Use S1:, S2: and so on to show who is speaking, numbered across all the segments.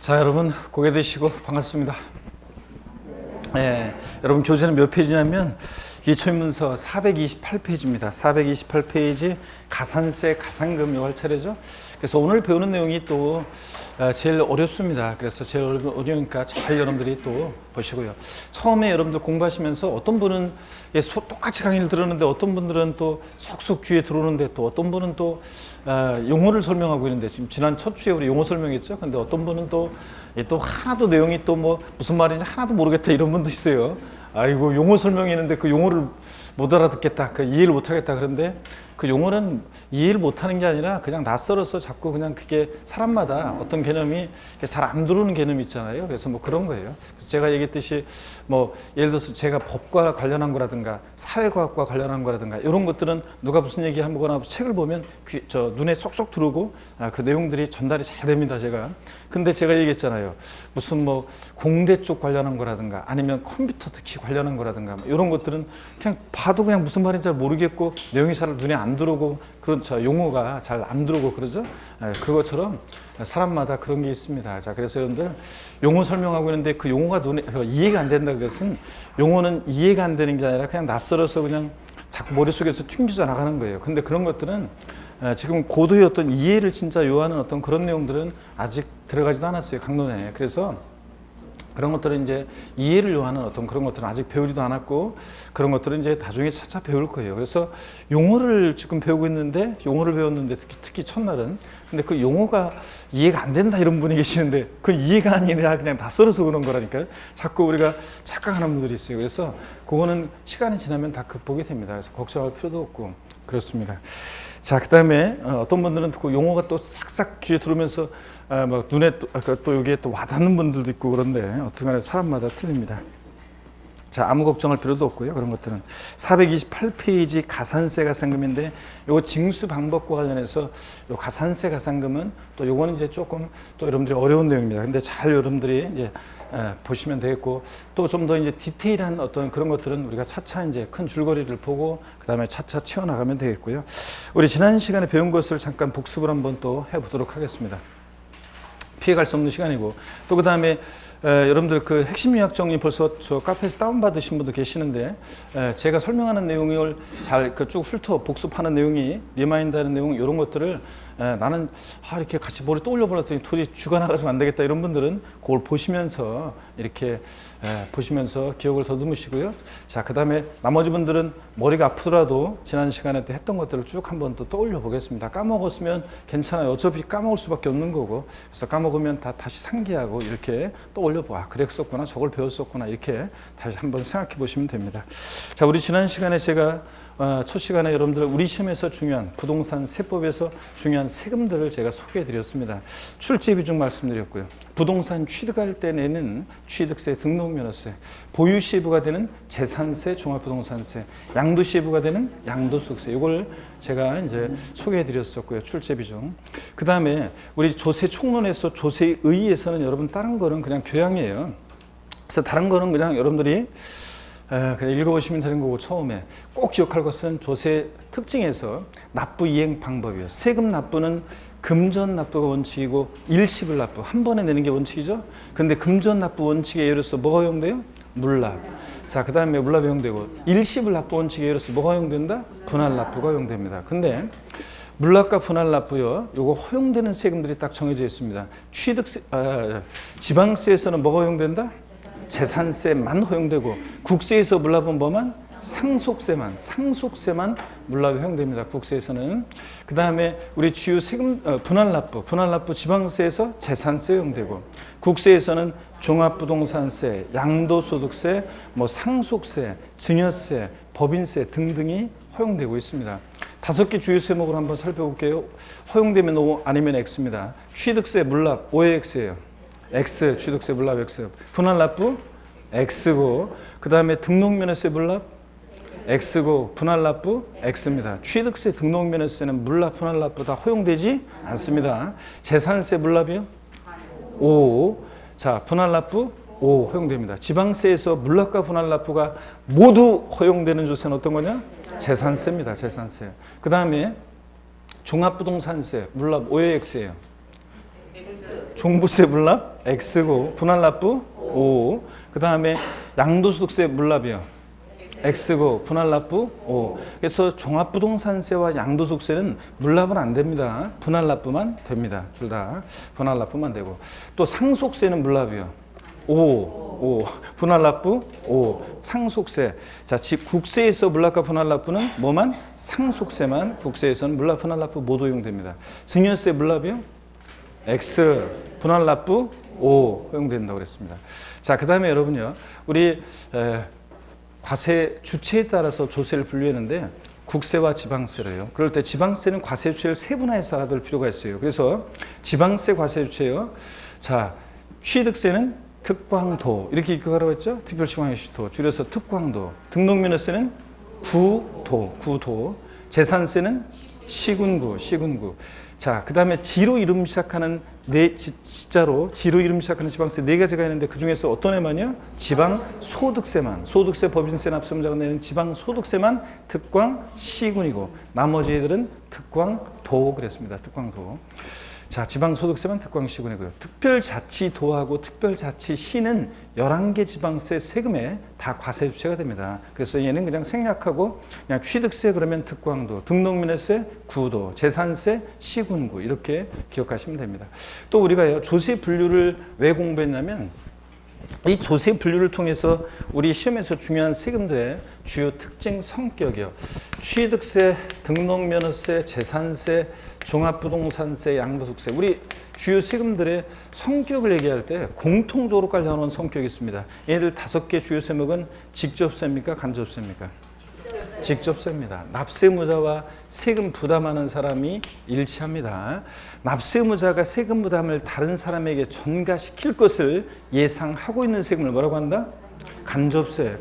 S1: 자, 여러분 고개 드시고 반갑습니다. 여러분 교재는 몇 페이지냐면 기초인문서 428페이지입니다. 428페이지 가산세, 가산금 요할 차례죠. 그래서 오늘 배우는 내용이 또 제일 어렵습니다. 그래서 제일 어려우니까 잘 여러분들이 또 보시고요. 처음에 여러분들 공부하시면서 어떤 분은 똑같이 강의를 들었는데 어떤 분들은 또 속속 귀에 들어오는데 또 어떤 분은 또 용어를 설명하고 있는데 지금 지난 첫 주에 우리 용어 설명했죠. 근데 어떤 분은 또 하나도 내용이 또 뭐 무슨 말인지 하나도 모르겠다 이런 분도 있어요. 아이고 용어 설명했는데 그 용어를 못 알아듣겠다, 그 이해를 못 하겠다. 그런데 그 용어는 이해를 못 하는 게 아니라 그냥 낯설어서 자꾸 그냥 그게 사람마다 어떤 개념이 잘 안 들어오는 개념이 있잖아요. 그래서 뭐 그런 거예요. 그래서 제가 얘기했듯이 뭐 예를 들어서 제가 법과 관련한 거라든가 사회과학과 관련한 거라든가 이런 것들은 누가 무슨 얘기 하거나 책을 보면 눈에 쏙쏙 들어오고 그 내용들이 전달이 잘 됩니다, 제가. 근데 제가 얘기했잖아요. 무슨 뭐 공대 쪽 관련한 거라든가 아니면 컴퓨터 특히 관련한 거라든가 뭐 이런 것들은 그냥 봐도 그냥 무슨 말인지 잘 모르겠고 내용이 잘 눈에 안 들어오고 그렇죠. 용어가 잘 안 들어오고 그러죠. 그것처럼 사람마다 그런 게 있습니다. 자, 그래서 여러분들 용어 설명하고 있는데 그 용어가 눈에 이해가 안 된다. 그것은 용어는 이해가 안 되는 게 아니라 그냥 낯설어서 그냥 자꾸 머릿속에서 튕겨져 나가는 거예요. 근데 그런 것들은 지금 고도의 어떤 이해를 진짜 요하는 어떤 그런 내용들은 아직 들어가지도 않았어요, 강론에. 그래서 그런 것들은 이제 이해를 요하는 어떤 그런 것들은 아직 배우지도 않았고 그런 것들은 이제 나중에 차차 배울 거예요. 그래서 용어를 지금 배우고 있는데 용어를 배웠는데 특히 첫날은 근데 그 용어가 이해가 안 된다 이런 분이 계시는데 그 이해가 아니라 그냥 낯설어서 그런 거라니까요. 자꾸 우리가 착각하는 분들이 있어요. 그래서 그거는 시간이 지나면 다 극복이 됩니다. 그래서 걱정할 필요도 없고 그렇습니다. 자, 그 다음에 어떤 분들은 그 용어가 또 싹싹 귀에 들어오면서 막 눈에 또 여기에 또 와닿는 분들도 있고 그런데 어떻게 간에 사람마다 틀립니다. 자, 아무 걱정할 필요도 없고요. 그런 것들은 428페이지 가산세 가산금인데 요거 징수 방법과 관련해서 요 가산세 가산금은 또 요거는 이제 조금 또 여러분들이 어려운 내용입니다. 근데 잘 여러분들이 이제 보시면 되겠고 또 좀 더 이제 디테일한 어떤 그런 것들은 우리가 차차 이제 큰 줄거리를 보고 그 다음에 차차 치워나가면 되겠고요. 우리 지난 시간에 배운 것을 잠깐 복습을 한번 또 해보도록 하겠습니다. 피해갈 수 없는 시간이고 또 그 다음에 여러분들 그 핵심 요약 정리 벌써 저 카페에서 다운받으신 분도 계시는데 제가 설명하는 내용을 잘 쭉 훑어 복습하는 내용이 리마인드하는 내용 이런 것들을 나는 이렇게 같이 머리 떠올려 버렸더니 둘이 죽어나가지고 안 되겠다 이런 분들은 그걸 보시면서 이렇게 보시면서 기억을 더듬으시고요. 자, 그 다음에 나머지 분들은 머리가 아프더라도 지난 시간에 때 했던 것들을 쭉 한번 또 떠올려 보겠습니다. 까먹었으면 괜찮아요. 어차피 까먹을 수밖에 없는 거고 그래서 까먹으면 다시 상기하고 이렇게 떠올려 봐. 그랬었구나, 저걸 배웠었구나 이렇게 다시 한번 생각해 보시면 됩니다. 자, 우리 지난 시간에 제가 첫 시간에 여러분들 우리 시험에서 중요한 부동산 세법에서 중요한 세금들을 제가 소개해 드렸습니다. 출제 비중 말씀드렸고요. 부동산 취득할 때 내는 취득세, 등록면허세, 보유시에 부과되는 재산세, 종합부동산세, 양도시에 부과되는 양도소득세 이걸 제가 이제 소개해 드렸었고요. 출제 비중. 그 다음에 우리 조세 총론에서 조세에 의해서는 여러분 다른 거는 그냥 교양이에요. 그래서 다른 거는 그냥 여러분들이 그냥 읽어보시면 되는 거고 처음에 꼭 기억할 것은 조세 특징에서 납부 이행 방법이에요. 세금 납부는 금전 납부가 원칙이고 일시불 납부 한 번에 내는 게 원칙이죠. 근데 금전 납부 원칙에 예를 들어서 뭐가 허용돼요? 물납. 자, 그 다음에 물납이 허용되고 일시불 납부 원칙에 예를 들어서 뭐가 허용된다? 분할 납부가 허용됩니다. 근데 물납과 분할 납부요, 요거 허용되는 세금들이 딱 정해져 있습니다. 지방세에서는 뭐가 허용된다? 재산세만 허용되고 국세에서 물납은 뭐만? 상속세만 물납이 허용됩니다. 국세에서는. 그 다음에 우리 주요 세금 분할 납부 지방세에서 재산세 허용되고 국세에서는 종합부동산세, 양도소득세, 뭐 상속세, 증여세, 법인세 등등이 허용되고 있습니다. 5개 주요 세목을 한번 살펴볼게요. 허용되면 O 아니면 X입니다. 취득세 물납 O의 X예요. X, 취득세 물납 X. 분할 납부 X고 그 다음에 등록면허세 물납 X고 분할 납부 X입니다. 취득세, 등록면허세는 물납, 분할 납부 다 허용되지 않습니다. 재산세 물납이요? O. 자, 분할 납부 O 허용됩니다. 지방세에서 물납과 분할 납부가 모두 허용되는 조세는 어떤 거냐? 재산세입니다. 재산세. 그 다음에 종합부동산세 물납 O의 X예요. 종부세 물납 X고 분할납부 O. 그 다음에 양도소득세 물납이요. X고 분할납부 O. 그래서 종합부동산세와 양도소득세는 물납은 안 됩니다. 분할납부만 됩니다. 둘 다 분할납부만 되고 또 상속세는 물납이요. O. 분할납부 O. 상속세. 자, 집 국세에서 물납과 분할납부는 뭐만? 상속세만. 국세에서는 물납 분할납부 모두 이용됩니다. 증여세 물납이요. X. 분할납부 O 허용된다고 그랬습니다. 자, 그 다음에 여러분요, 우리 과세 주체에 따라서 조세를 분류했는데 국세와 지방세래요. 그럴 때 지방세는 과세 주체를 세분화해서 알아둘 필요가 있어요. 그래서 지방세 과세 주체요. 자, 취득세는 특광도 이렇게 기억하라고 했죠. 특별시광역시도 줄여서 특광도. 등록면허세는 구도. 재산세는 시군구. 자, 그 다음에 지로 이름 시작하는 진짜로 지로 이름 시작하는 지방세 4가지가 있는데 그 중에서 어떤 애만요? 지방소득세만. 소득세 법인세 납세자가 내는 지방소득세만 특광 시군이고 나머지 애들은 특광도 그랬습니다. 특광도. 자, 지방소득세만 특광시군이고요. 특별자치도하고 특별자치시는 11개 지방세 세금에 다 과세 주체가 됩니다. 그래서 얘는 그냥 생략하고 그냥 취득세 그러면 특광도, 등록면허세 구도, 재산세 시군구 이렇게 기억하시면 됩니다. 또 우리가요, 조세 분류를 왜 공부했냐면 이 조세 분류를 통해서 우리 시험에서 중요한 세금들의 주요 특징 성격이요. 취득세, 등록면허세, 재산세, 종합부동산세, 양도소득세. 우리 주요 세금들의 성격을 얘기할 때 공통적으로 깔려오는 성격이 있습니다. 얘들 5개 주요 세목은 직접세입니까? 간접세입니까? 직접세입니다. 납세무자와 세금 부담하는 사람이 일치합니다. 납세무자가 세금 부담을 다른 사람에게 전가시킬 것을 예상하고 있는 세금을 뭐라고 한다? 간접세.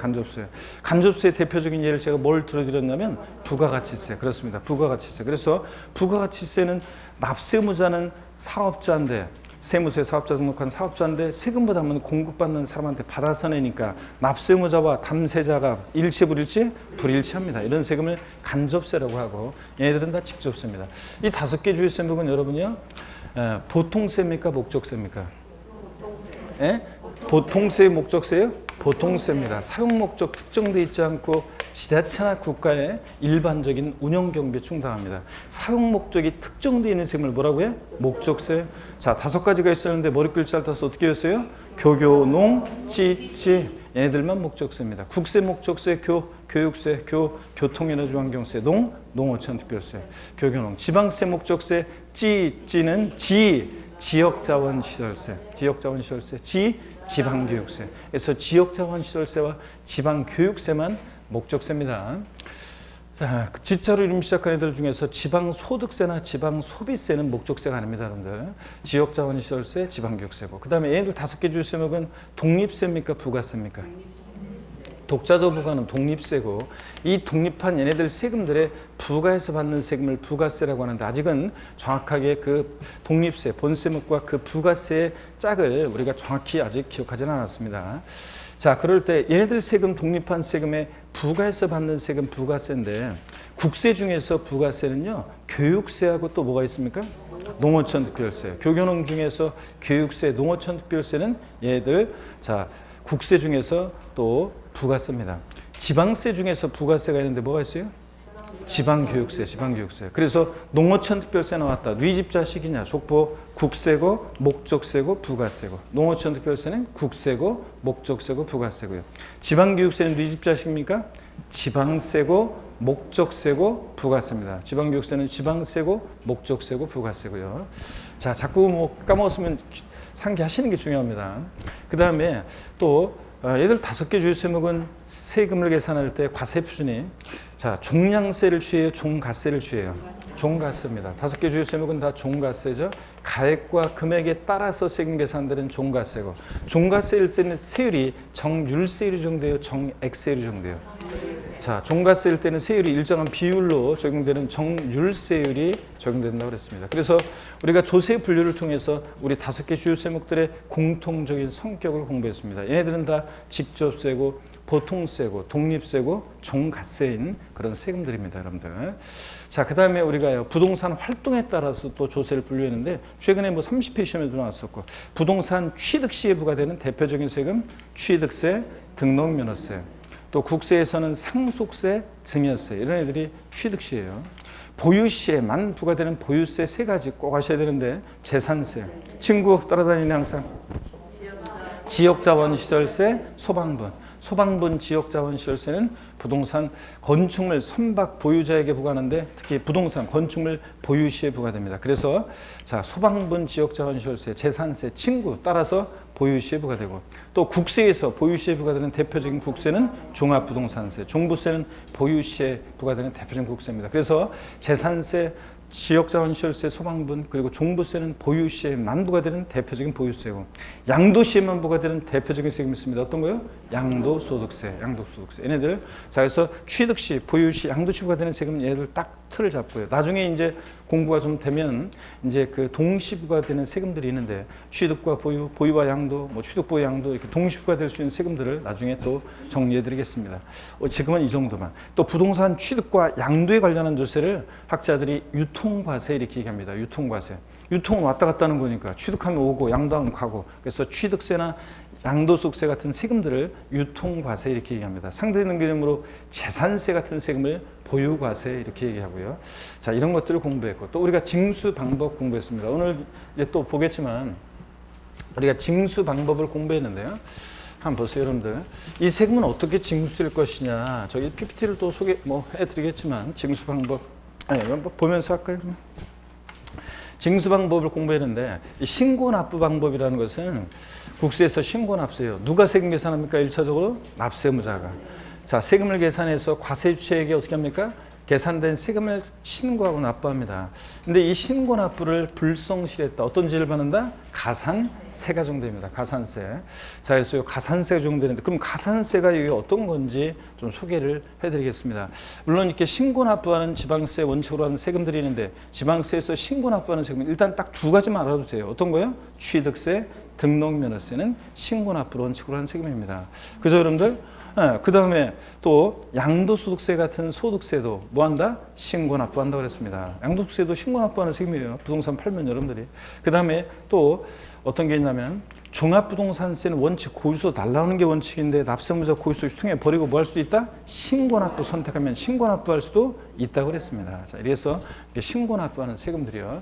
S1: 간접세의 대표적인 예를 제가 뭘 들어드렸냐면 부가가치세. 그렇습니다. 부가가치세. 그래서 부가가치세는 납세무자는 사업자인데 세무서에 사업자 등록한 사업자인데 세금 부담은 공급받는 사람한테 받아서 내니까 납세무자와 담세자가 일치 불일치? 불일치합니다. 이런 세금을 간접세라고 하고 얘네들은 다 직접세입니다. 이 5개 주요 세목은 여러분요, 보통세입니까? 목적세입니까? 보통세 목적세요? 보통세입니다. 사용 목적 특정되어 있지 않고 지자체나 국가의 일반적인 운영 경비에 충당합니다. 사용 목적이 특정되어 있는 세금을 뭐라고 해? 목적세. 자, 5가지가 있었는데 머리글 짧아서 어떻게 했어요? 교교, 농, 찌. 얘네들만 목적세입니다. 국세 목적세, 교육세, 교통에너지 환경세, 농어촌 특별세, 교교농. 지방세 목적세, 찌는 지역자원시설세, 지방교육세. 그래서 지역자원시설세와 지방교육세만 목적세입니다. 자, 진짜로 이름 시작한 애들 중에서 지방소득세나 지방소비세는 목적세가 아닙니다, 여러분들. 지역자원시설세, 지방교육세고. 그 다음에 얘들 5개 주요 세목은 독립세입니까? 부가세입니까? 독자적 부가는 독립세고, 이 독립한 얘네들 세금들의 부가에서 받는 세금을 부가세라고 하는데 아직은 정확하게 그 독립세, 본세목과 그 부가세의 짝을 우리가 정확히 아직 기억하지는 않았습니다. 자, 그럴 때 얘네들 세금, 독립한 세금의 부가에서 받는 세금 부가세인데 국세 중에서 부가세는요, 교육세하고 또 뭐가 있습니까? 농어촌 특별세. 교교농 중에서 교육세, 농어촌 특별세는 얘들, 자, 국세 중에서 또 부가세입니다. 지방세 중에서 부가세가 있는데 뭐가 있어요? 지방교육세. 그래서 농어촌 특별세 나왔다. 네 집 자식이냐? 족보 국세고 목적세고 부가세고. 농어촌 특별세는 국세고 목적세고 부가세고요. 지방교육세는 네 집 자식입니까? 지방세고 목적세고 부가세입니다. 지방교육세는 지방세고 목적세고 부가세고요. 자, 자꾸 뭐 까먹었으면 상기하시는 게 중요합니다. 그 다음에 또 얘들 5개 주요 세목은 세금을 계산할 때 과세 표준이, 자, 종량세를 취해요? 종가세를 취해요? 종가세입니다. 5개 주요 세목은 다 종가세죠. 가액과 금액에 따라서 세금 계산되는 종가세고, 종가세일 때는 세율이 정률세율이 적용돼요? 정액세율이 적용돼요? 자, 종가세일 때는 세율이 일정한 비율로 적용되는 정률세율이 적용된다고 그랬습니다. 그래서 우리가 조세 분류를 통해서 우리 5개 주요 세목들의 공통적인 성격을 공부했습니다. 얘네들은 다 직접세고 보통세고, 독립세고, 종가세인 그런 세금들입니다, 여러분들. 자, 그 다음에 우리가 부동산 활동에 따라서 또 조세를 분류했는데, 최근에 뭐 30회 시험에도 나왔었고, 부동산 취득 시에 부과되는 대표적인 세금, 취득세, 등록면허세, 또 국세에서는 상속세, 증여세, 이런 애들이 취득 시예요. 보유 시에만 부과되는 보유세 세 가지 꼭 아셔야 되는데, 재산세, 친구 따라다니는 항상 지역자원시설세, 소방분 지역자원시설세는 부동산 건축물 선박 보유자에게 부과하는데, 특히 부동산 건축물 보유 시에 부과됩니다. 그래서 자, 소방분 지역자원시설세, 재산세, 친구 따라서 보유 시에 부과되고, 또 국세에서 보유 시에 부과되는 대표적인 국세는 종합부동산세, 종부세는 보유 시에 부과되는 대표적인 국세입니다. 그래서 재산세, 지역자원시설세, 소방분, 그리고 종부세는 보유 시에만 부과되는 대표적인 보유세고, 양도시에만 부과되는 대표적인 세금이 있습니다. 어떤 거요? 양도소득세. 얘네들. 자, 그래서 취득시, 보유시, 양도시 부과되는 세금은 얘들 딱 틀을 잡고요. 나중에 이제 공부가 좀 되면 이제 그 동시 부과되는 세금들이 있는데, 취득과 보유, 보유와 양도, 뭐 취득, 보유, 양도 이렇게 동시 부과될 수 있는 세금들을 나중에 또 정리해드리겠습니다. 지금은 이 정도만. 또 부동산 취득과 양도에 관련한 조세를 학자들이 유통과세 이렇게 얘기합니다. 유통과세. 유통은 왔다 갔다 하는 거니까 취득하면 오고 양도하면 가고, 그래서 취득세나 양도소득세 같은 세금들을 유통과세 이렇게 얘기합니다. 상대되는 개념으로 재산세 같은 세금을 보유과세 이렇게 얘기하고요. 자, 이런 것들을 공부했고, 또 우리가 징수 방법 공부했습니다. 오늘 이제 또 보겠지만 우리가 징수 방법을 공부했는데요. 한번 보세요, 여러분들. 이 세금은 어떻게 징수될 것이냐. 저기 PPT를 또 소개 해드리겠지만 징수 방법 보면서 할까요? 그러면? 징수 방법을 공부했는데, 이 신고납부 방법이라는 것은 국세에서 신고납세예요. 누가 세금 계산합니까? 1차적으로 납세무자가. 자, 세금을 계산해서 과세주체에게 어떻게 합니까? 계산된 세금을 신고하고 납부합니다. 근데 이 신고납부를 불성실했다. 어떤 죄를 받는다? 가산세가 적용됩니다. 가산세. 자, 그래서 이 가산세가 적용되는데, 그럼 가산세가 이게 어떤 건지 좀 소개를 해드리겠습니다. 물론 이렇게 신고납부하는 지방세 원칙으로 하는 세금들이 있는데, 지방세에서 신고납부하는 세금은 일단 딱 두 가지만 알아도 돼요. 어떤 거요? 취득세, 등록면허세는 신고납부 원칙으로 하는 세금입니다. 그죠, 여러분들? 그 다음에 또 양도소득세 같은 소득세도 뭐한다? 신고납부한다고 그랬습니다. 양도소득세도 신고납부하는 세금이에요. 부동산 팔면 여러분들이. 그 다음에 또 어떤 게 있냐면, 종합부동산세는 원칙 고유소 날라오는 게 원칙인데, 납세무자 고유소 통해 버리고 뭐 할 수도 있다? 신고납부 선택하면 신고납부할 수도 있다고 그랬습니다. 자, 이래서 이게 신고납부하는 세금들이요.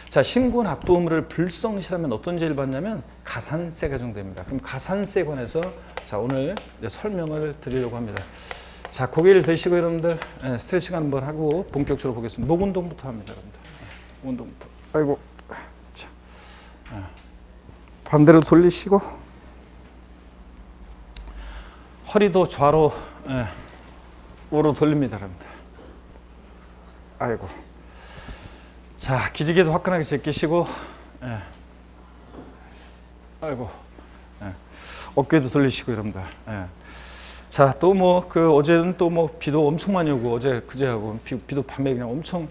S1: 자, 신고납부 의무를 불성실하면 어떤 죄를 받냐면 가산세가 적용됩니다. 그럼 가산세에 관해서 자, 오늘 이제 설명을 드리려고 합니다. 자, 고개를 드시고 여러분들 스트레칭 한번 하고 본격적으로 보겠습니다. 목 운동부터 합니다, 여러분들. 운동부터. 아이고. 자, 반대로 돌리시고 허리도 좌로 우로 돌립니다, 여러분들. 아이고. 자, 기지개도 화끈하게 제끼시고, 아이고, 어깨도 돌리시고, 여러분들. 자, 또 뭐, 어제는 또 뭐, 비도 엄청 많이 오고, 어제, 그제하고, 비도 밤에 그냥 엄청,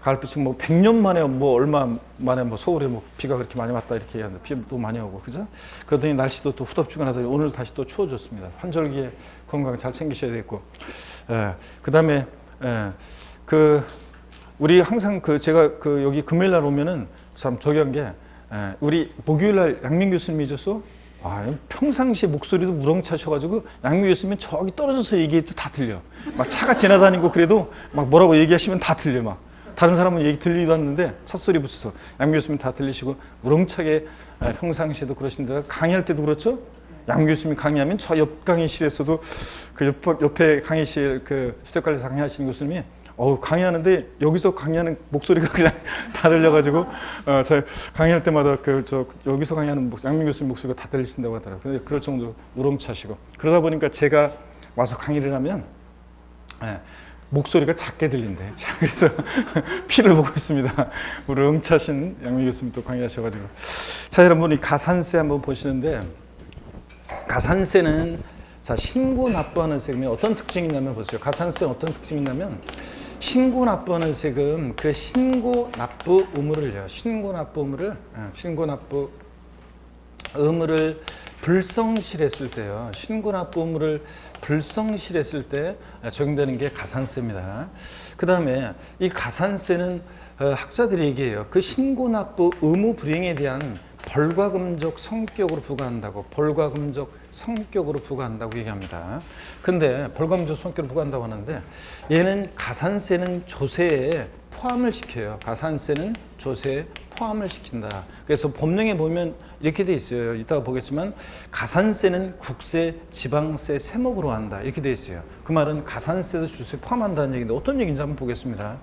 S1: 가을빛이 뭐, 100년 만에 뭐, 얼마 만에 뭐, 서울에 뭐, 비가 그렇게 많이 왔다, 이렇게 얘기하는데, 비도 많이 오고, 그죠? 그러더니 날씨도 또 후덥지근하더니 오늘 다시 또 추워졌습니다. 환절기에 건강 잘 챙기셔야 되겠고, 그 다음에, 우리 항상 제가 여기 금요일 날 오면은 참 저기 한 게, 우리 목요일 날 양민 교수님이 줬어. 평상시 목소리도 우렁차셔가지고 양민 교수님이 저기 떨어져서 얘기해도 다 들려. 막 차가 지나다니고 그래도 막 뭐라고 얘기하시면 다 들려. 막 다른 사람은 얘기 들리지도 않는데 찻소리 붙여서 양민 교수님 다 들리시고 우렁차게 평상시에도 그러신데, 강의할 때도 그렇죠. 양 교수님이 강의하면 저 옆 강의실에서도 옆에 강의실 수택관리사 강의하시는 교수님이 강의하는데 여기서 강의하는 목소리가 그냥 다 들려가지고 저 강의할 때마다 여기서 강의하는 양민 교수님 목소리가 다 들리신다고 하더라고요. 근데 그럴 정도로 우렁차시고, 그러다 보니까 제가 와서 강의를 하면 목소리가 작게 들린대. 자, 그래서 피를 보고 있습니다. 우렁차신 양민 교수님 또 강의하셔가지고. 자, 여러분, 이 가산세 한번 보시는데, 가산세는 자, 신고 납부하는 세금이 어떤 특징이 있냐면 보세요. 가산세는 어떤 특징이 있냐면, 신고 납부하는 세금, 그 신고 납부 의무를요. 신고 납부 의무를 불성실했을 때요. 신고납부 의무를 불성실했을 때 적용되는 게 가산세입니다. 그 다음에 이 가산세는 학자들이 얘기해요. 그 신고납부 의무 불이행에 대한 벌과금적 성격으로 부과한다고, 벌과금적 성격으로 부과한다고 얘기합니다. 근데 벌과금적 성격으로 부과한다고 하는데 얘는 가산세는 조세에 포함을 시켜요. 가산세는 조세에 포함을 시킨다. 그래서 법령에 보면 이렇게 돼 있어요. 이따가 보겠지만 가산세는 국세, 지방세, 세목으로 한다. 이렇게 돼 있어요. 그 말은 가산세도 조세에 포함한다는 얘기인데 어떤 얘기인지 한번 보겠습니다.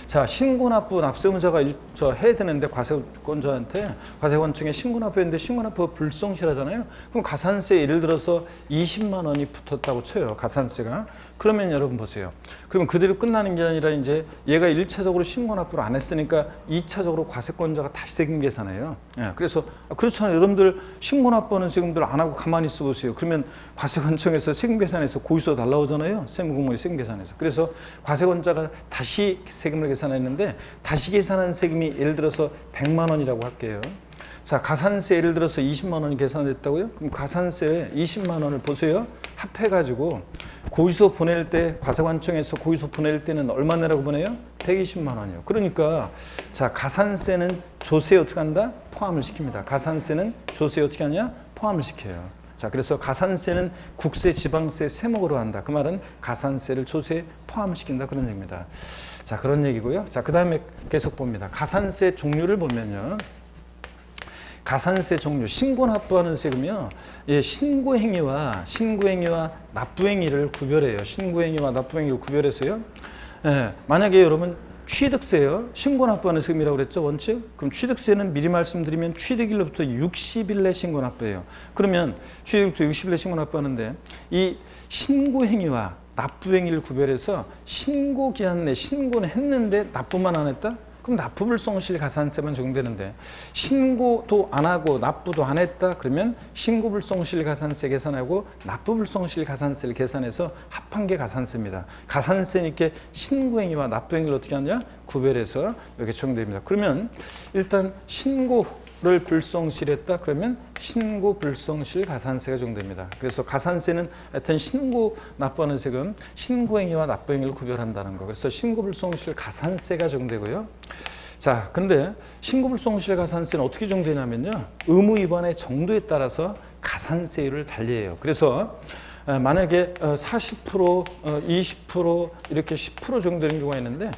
S1: 자, 신고납부 납세의무자가 해야 되는데 과세권자한테 과세관청에 신고납부했는데 신고납부 불성실하잖아요. 그럼 가산세 예를 들어서 20만 원이 붙었다고 쳐요. 가산세가. 그러면 여러분 보세요. 그러면 그대로 끝나는 게 아니라 이제 얘가 1차적으로 신고납부를 안 했으니까 2차적으로 과세권자가 다시 세금 계산해요. 예, 그래서 그렇잖아요. 여러분들 신고납부하는 세금들 안 하고 가만히 있어 보세요. 그러면 과세관청에서 세금 계산해서 고지서 날라오잖아요. 세무공무원이 세금 계산해서. 그래서 과세권자가 다시 세금을 계산했는데 다시 계산한 세금이 예를 들어서 100만 원이라고 할게요. 자, 가산세 예를 들어서 20만 원이 계산됐다고요? 그럼 가산세 20만 원을 보세요. 합해가지고 고지서 보낼 때 과세관청에서 고지서 보낼 때는 얼마 내라고 보내요? 120만 원이요. 그러니까 자, 가산세는 조세에 어떻게 한다? 포함을 시킵니다. 가산세는 조세에 어떻게 하냐? 포함을 시켜요. 자, 그래서 가산세는 국세, 지방세, 세목으로 한다. 그 말은 가산세를 조세에 포함을 시킨다. 그런 얘기입니다. 자, 그런 얘기고요. 자, 그 다음에 계속 봅니다. 가산세 종류를 보면요. 가산세 종류, 신고납부하는 세금이요. 예, 신고행위와 납부행위를 구별해요. 신고행위와 납부행위를 구별해서요. 예, 만약에 여러분 취득세요. 신고납부하는 세금이라고 그랬죠, 원칙? 그럼 취득세는 미리 말씀드리면 취득일로부터 60일 내 신고납부예요. 그러면 취득일부터 60일 내 신고납부하는데 이 신고행위와 납부행위를 구별해서 신고기한 내 신고는 했는데 납부만 안 했다? 그럼 납부불성실 가산세만 적용되는데 신고도 안 하고 납부도 안 했다 그러면 신고불성실 가산세 계산하고 납부불성실 가산세를 계산해서 합한 게 가산세입니다. 가산세니까 신고행위와 납부행위를 어떻게 하냐 구별해서 이렇게 적용됩니다. 그러면 일단 신고를 불성실했다 그러면 신고불성실 가산세가 적용됩니다. 그래서 가산세는 하여튼 신고 납부하는 세금 신고행위와 납부행위를 구별한다는 거. 그래서 신고불성실 가산세가 적용되고요. 자, 근데 신고불성실 가산세는 어떻게 적용되냐면요. 의무 위반의 정도에 따라서 가산세율을 달리해요. 그래서 만약에 40%, 20% 이렇게 10% 적용되는 경우가 있는데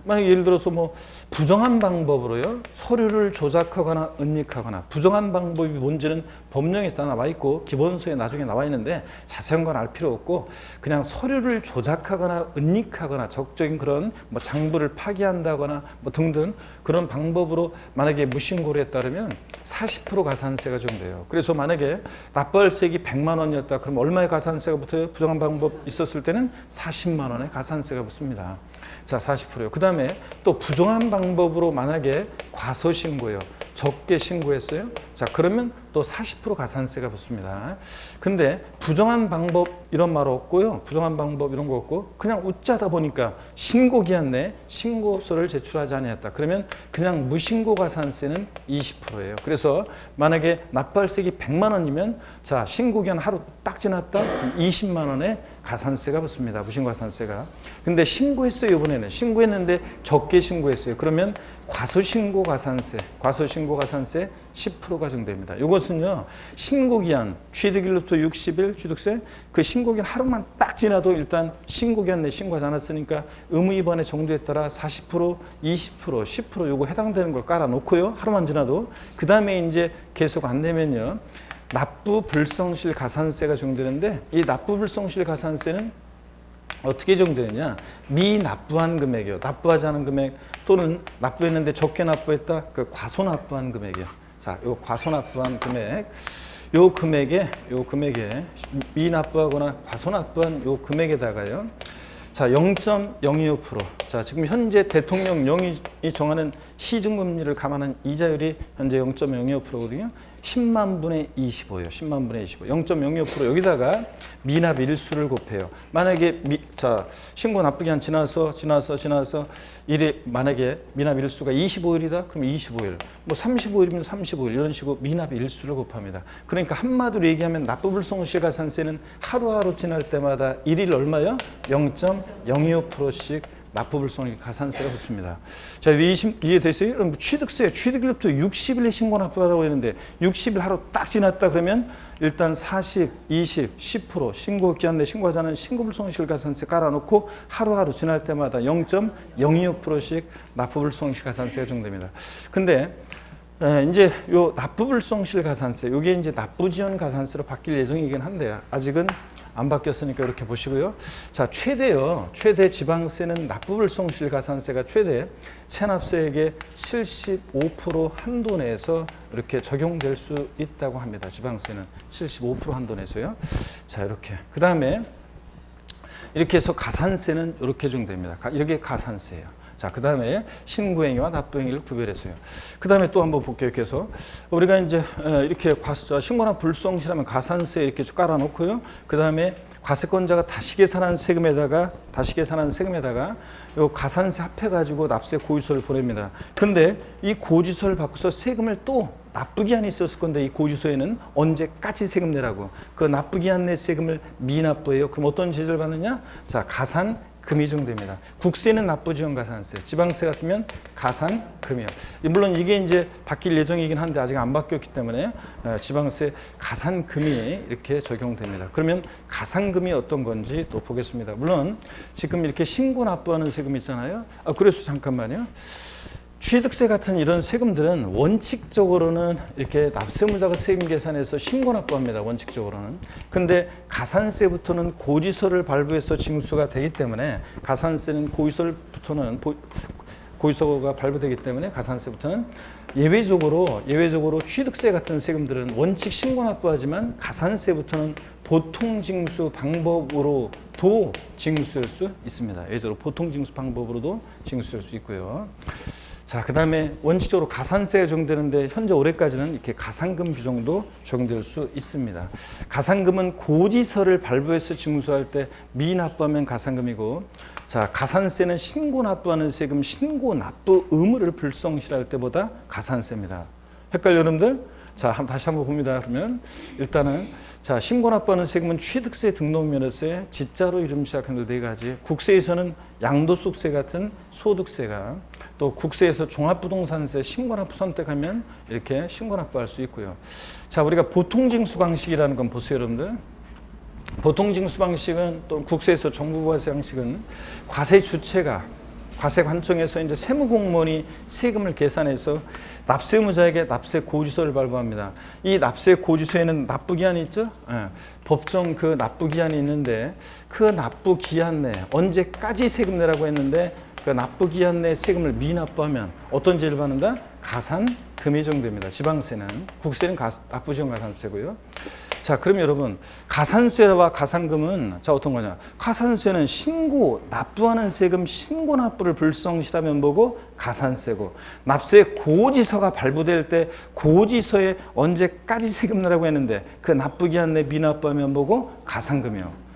S1: 만약 예를 들어서 뭐 부정한 방법으로요 서류를 조작하거나 은닉하거나 부정한 방법이 뭔지는 법령에 다 나와 있고 기본소에 나중에 나와 있는데 자세한 건 알 필요 없고 그냥 서류를 조작하거나 은닉하거나 적극적인 그런 뭐 장부를 파기한다거나 뭐 등등 그런 방법으로 만약에 무신고를 했다면 40% 가산세가 적용돼요. 그래서 만약에 납부할세액이 100만 원이었다 그럼 얼마의 가산세가 붙어요? 부정한 방법 있었을 때는 40만 원의 가산세가 붙습니다. 자, 40%요. 그 다음에 또 부정한 방법으로 만약에 과소신고요. 적게 신고했어요. 자, 그러면 또 40% 가산세가 붙습니다. 근데 부정한 방법 이런 말 없고요. 부정한 방법 이런 거 없고 그냥 웃자다 보니까 신고기한 내 신고서를 제출하지 아니했다. 그러면 그냥 무신고 가산세는 20%예요. 그래서 만약에 납부할세액이 100만 원이면 자, 신고기한 하루 딱 지났다. 그럼 20만 원의 가산세가 붙습니다. 무신고 가산세가. 근데 신고했어요. 이번에는 신고했는데 적게 신고했어요. 그러면 과소신고 가산세 10%가 적용됩니다. 이것은요 신고기한 취득일로부터 60일 취득세 그 신고기한 하루만 딱 지나도 일단 신고기한 내 신고하지 않았으니까 의무위반의 정도에 따라 40%, 20%, 10% 요거 해당되는 걸 깔아놓고요 하루만 지나도 그 다음에 이제 계속 안 되면요 납부 불성실 가산세가 적용되는데 이 납부 불성실 가산세는 어떻게 적용되느냐 미납부한 금액이요 납부하지 않은 금액 또는 납부했는데 적게 납부했다 그 과소납부한 금액이요. 자, 요 과소납부한 금액 요 금액에 미납부하거나 과소납부한 요 금액에다가요. 자, 0.025%. 자, 지금 현재 대통령령이 정하는 시중금리를 감안한 이자율이 현재 0.025%거든요. 10만 분의 25예요. 10만 분의 25. 0.05% 여기다가 미납 일수를 곱해요. 만약에 신고 납부기한 지나서 일이 만약에 미납 일수가 25일이다. 그럼 25일. 뭐 35일이면 35일 이런 식으로 미납 일수를 곱합니다. 그러니까 한마디로 얘기하면 납부불성실 가산세는 하루하루 지날 때마다 일일 얼마요? 0.025%씩 납부불성실 가산세가 붙습니다. 자, 이해됐어요? 그럼 취득세, 취득일부터 60일에 신고 납부하라고 했는데 60일 하루 딱 지났다 그러면 일단 40, 20, 10% 신고기한 내 신고하지 않은 신고불성실 가산세 깔아놓고 하루하루 지날 때마다 0.025%씩 납부불성실 가산세가 적용됩니다. 근데 이제 요 납부불성실 가산세, 요게 이제 납부지원 가산세로 바뀔 예정이긴 한데 아직은 안 바뀌었으니까 이렇게 보시고요. 자, 최대 지방세는 납부불성실 가산세가 최대 체납세액의 75% 한도 내에서 이렇게 적용될 수 있다고 합니다. 지방세는 75% 한도 내에서요. 자, 이렇게. 그 다음에 이렇게 해서 가산세는 이렇게 적용됩니다. 이렇게 가산세예요. 자, 그 다음에 신고행위와 납부행위를 구별해서요. 그 다음에 또 한번 볼게요. 이렇게 해서 우리가 이제 이렇게 신고나 불성실하면 가산세 이렇게 깔아놓고요. 그 다음에 과세권자가 다시 계산한 세금에다가 요 가산세 합해가지고 납세 고지서를 보냅니다. 근데 이 고지서를 바꿔서 세금을 또 납부기한이 있었을 건데 이 고지서에는 언제까지 세금 내라고 그 납부기한 내 세금을 미납부해요. 그럼 어떤 제재를 받느냐? 자, 가산금이 적용됩니다. 국세는 납부지원 가산세, 지방세 같으면 가산금이요. 물론 이게 이제 바뀔 예정이긴 한데 아직 안 바뀌었기 때문에 지방세 가산금이 이렇게 적용됩니다. 그러면 가산금이 어떤 건지 또 보겠습니다. 물론 지금 이렇게 신고 납부하는 세금 있잖아요. 그래서 잠깐만요. 취득세 같은 이런 세금들은 원칙적으로는 이렇게 납세무자가 세금 계산해서 신고 납부합니다. 원칙적으로는. 근데 가산세부터는 고지서를 발부해서 징수가 되기 때문에 가산세는 고지서가 발부되기 때문에 가산세부터는 예외적으로 취득세 같은 세금들은 원칙 신고 납부하지만 가산세부터는 보통 징수 방법으로도 징수할 수 있습니다. 예외적으로 보통 징수 방법으로도 징수할 수 있고요. 자, 그 다음에 원칙적으로 가산세가 적용되는데 현재 올해까지는 이렇게 가산금 규정도 적용될 수 있습니다. 가산금은 고지서를 발부해서 징수할 때 미납부하면 가산금이고, 자, 가산세는 신고 납부하는 세금 신고 납부 의무를 불성실할 때보다 가산세입니다. 헷갈려 여러분들? 자, 다시 한번 봅니다. 그러면 일단은 자, 신고 납부하는 세금은 취득세, 등록면허세, 지자로 이름 시작하는 네 가지. 국세에서는 양도소득세 같은 소득세가, 또 국세에서 종합부동산세 신고 납부 선택하면 이렇게 신고 납부할 수 있고요. 자, 우리가 보통징수 방식이라는 건 보세요, 여러분들. 보통징수 방식은 또 국세에서 정부과세 방식은 과세 주체가 과세관청에서 이제 세무공무원이 세금을 계산해서 납세무자에게 납세 고지서를 발부합니다. 이 납세 고지서에는 납부기한이 있죠? 법정 그 납부기한이 있는데 그 납부기한 내 언제까지 세금 내라고 했는데 그 납부기한 내 세금을 미납부하면 어떤 죄를 받는다? 가산금이 적용됩니다. 지방세는. 국세는 납부지원 가산세고요. 자, 그럼 여러분 가산세와 가산금은 자 어떤 거냐? 가산세는 신고 납부하는 세금 신고 납부를 불성실하면 뭐고? 가산세고, 납세 고지서가 발부될 때 고지서에 언제까지 세금 내라고 했는데 그 납부기한 내 미납부하면 뭐고? 가산금이요.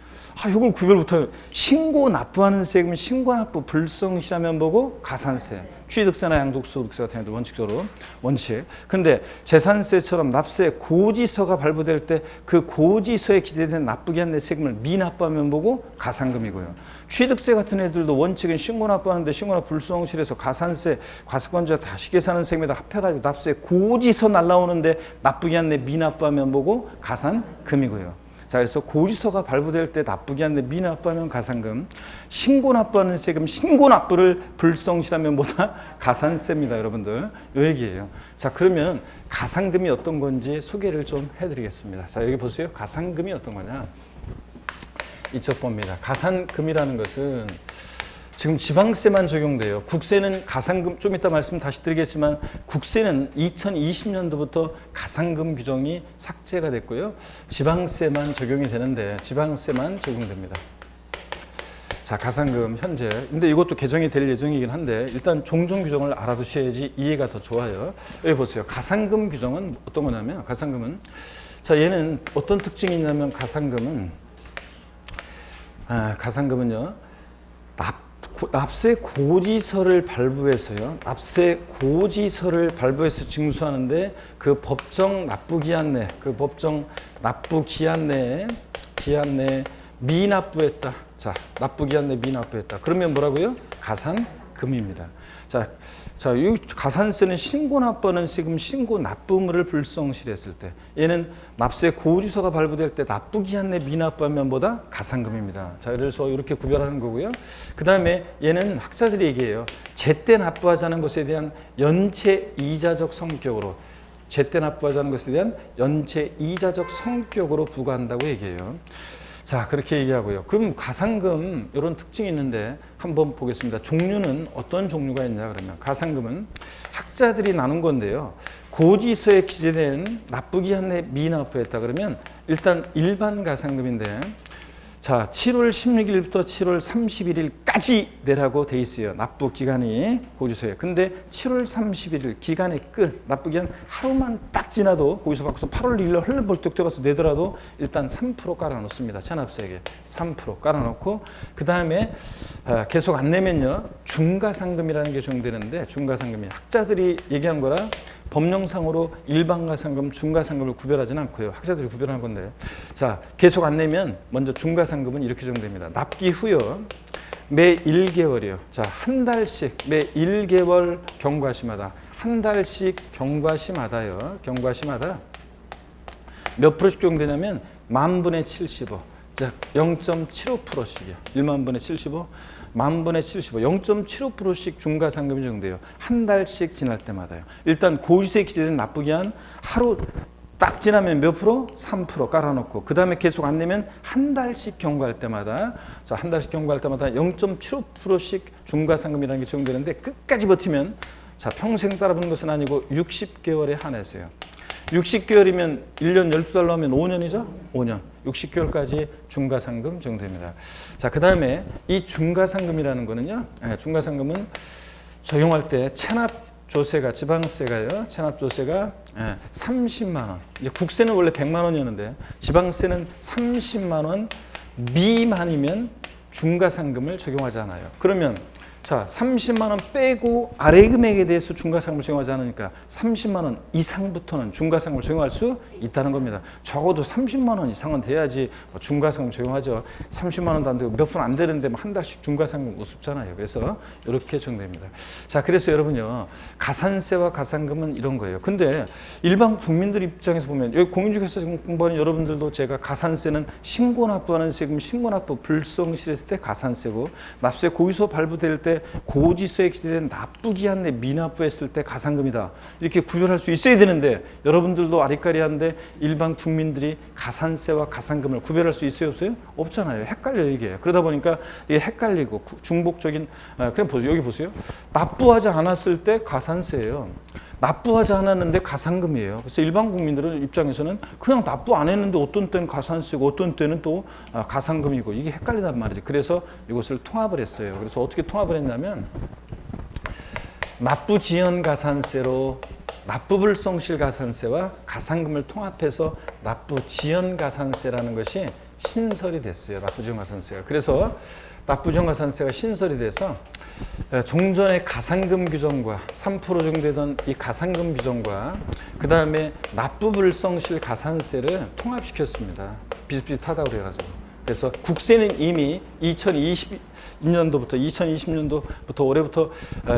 S1: 이걸 구별 못해요. 신고 납부하는 세금 신고 납부 불성실하면 뭐고? 가산세. 취득세나 양도소득세 같은 경우도 원칙적으로 원칙. 근데 재산세처럼 납세 고지서가 발부될 때 그 고지서에 기재된 납부기한 내 세금을 미납부하면 뭐고? 가산금이고요. 취득세 같은 애들도 원칙은 신고 납부하는데 신고 납부 불성실해서 가산세, 과세권자 다시 계산하는 세금에다 합해가지고 납세 고지서 날라오는데 납부기한 내 미납부하면 뭐고? 가산금이고요. 자, 그래서 고지서가 발부될 때 납부기한 내 미납부하면 가산금, 신고 납부하는 세금 신고 납부를 불성실하면 뭐다? 가산세입니다, 여러분들. 이 얘기예요. 자, 그러면 가산금이 어떤 건지 소개를 좀 해드리겠습니다. 자, 여기 보세요. 가산금이 어떤 거냐? 이쪽 봅니다. 가산금이라는 것은 지금 지방세만 적용돼요. 국세는 가산금, 좀 이따 말씀 다시 드리겠지만 국세는 2020년도부터 가산금 규정이 삭제가 됐고요. 지방세만 적용이 되는데 지방세만 적용됩니다. 자, 가산금 현재. 근데 이것도 개정이 될 예정이긴 한데 일단 종종 규정을 알아두셔야지 이해가 더 좋아요. 여기 보세요. 가산금 규정은 어떤 거냐면 가산금은 자, 얘는 어떤 특징이 있냐면 가산금은요. 납세 고지서를 발부해서요. 납세 고지서를 발부해서 징수하는데 그 법정 납부기한 내, 그 법정 납부기한 내에 미납부했다. 자, 납부기한 내 미납부했다. 그러면 뭐라고요? 가산금입니다. 자, 이 가산세는 신고납부하는 세금 신고납부물을 불성실했을 때, 얘는 납세 고지서가 발부될 때 납부기한 내 미납부하면 뭐다? 가산금입니다. 자, 그래서 이렇게 구별하는 거고요. 그 다음에 얘는 학자들이 얘기해요. 제때 납부하자는 것에 대한 연체 이자적 성격으로, 제때 납부하자는 것에 대한 연체 이자적 성격으로 부과한다고 얘기해요. 자, 그렇게 얘기하고요. 그럼 가산금 이런 특징이 있는데 한번 보겠습니다. 종류는 어떤 종류가 있냐 그러면 가산금은 학자들이 나눈 건데요. 고지서에 기재된 납부기한 내 미납부했다 그러면 일단 일반 가산금인데 자, 7월 16일부터 7월 31일까지 내라고 돼 있어요. 납부 기간이 고지서에. 근데 7월 31일 기간의 끝, 납부 기간 하루만 딱 지나도 고지서 받고서 8월 1일 헐레벌떡 뛰어가서 내더라도 일단 3% 깔아놓습니다. 체납세액에 3% 깔아놓고 그 다음에 계속 안 내면요. 중가상금이라는 게 적용되는데 중가상금이 학자들이 얘기한 거라 법령상으로 일반가산금, 중가상금을 구별하지는 않고요. 학자들이 구별하는 건데 자, 계속 안 내면 먼저 중가상금은 이렇게 정됩니다. 납기 후요. 매 1개월이요. 자, 한 달씩 매 1개월 경과시마다 한 달씩 경과시마다요. 경과시마다 몇 프로씩 적용되냐면 10,000분의 75. 자, 0.75%씩이요. 10,000분의 75. 10,000분의 75, 0.75%씩 중가상금이 적용돼요. 한 달씩 지날 때마다요. 일단 고지서에 기재된 납부기한 하루 딱 지나면 몇 프로? 3% 깔아놓고 그 다음에 계속 안 내면 한 달씩 경과할 때마다 자, 한 달씩 경과할 때마다 0.75%씩 중가상금이라는 게 적용되는데 끝까지 버티면 자, 평생 따라붙는 것은 아니고 60개월에 한해서요. 60개월이면 1년 12달러 하면 5년이죠? 5년. 60개월까지 중가상금 적용됩니다. 자, 그 다음에 이 중가상금이라는 거는요. 중가상금은 적용할 때 체납조세가, 지방세가요. 체납조세가 30만 원. 이제 국세는 원래 100만 원이었는데 지방세는 30만 원 미만이면 중가상금을 적용하지 않아요. 그러면 자, 30만 원 빼고 아래 금액에 대해서 중가상금을 적용하지 않으니까 30만 원 이상부터는 중가상금을 적용할 수 있다는 겁니다. 적어도 30만 원 이상은 돼야지 중가상금 적용하죠. 30만 원도 안 되고 몇 푼 안 되는데 한 달씩 중가상금 우습잖아요. 그래서 이렇게 적용됩니다. 자, 그래서 여러분요. 가산세와 가산금은 이런 거예요. 근데 일반 국민들 입장에서 보면 여기 공인중개사 공부하는 여러분들도 제가 가산세는 신고납부하는 세금 신고납부 불성실했을 때 가산세고 납세 고지서 발부될 때 고지서에 기재된 납부기한 내 미납부했을 때 가산금이다. 이렇게 구별할 수 있어야 되는데 여러분들도 아리까리한데 일반 국민들이 가산세와 가산금을 구별할 수 있어요? 없어요? 없잖아요. 헷갈려요 이게. 그러다 보니까 이게 헷갈리고 중복적인 그냥 보세요. 여기 보세요. 납부하지 않았을 때 가산세예요. 납부하지 않았는데 가산금이에요. 그래서 일반 국민들은 입장에서는 그냥 납부 안 했는데 어떤 때는 가산세고 어떤 때는 또 가산금이고 이게 헷갈리단 말이죠. 그래서 이것을 통합을 했어요. 그래서 어떻게 통합을 했냐면 납부지연가산세로 납부불성실가산세와 가산금을 통합해서 납부지연가산세라는 것이 신설이 됐어요. 납부지연가산세가. 그래서 납부지연가산세가 신설이 돼서 종전의 가산금 규정과 3% 적용되던 이 가산금 규정과 그 다음에 납부불성실 가산세를 통합시켰습니다. 비슷비슷하다고 그래가지고. 그래서 국세는 이미 2020년도부터 올해부터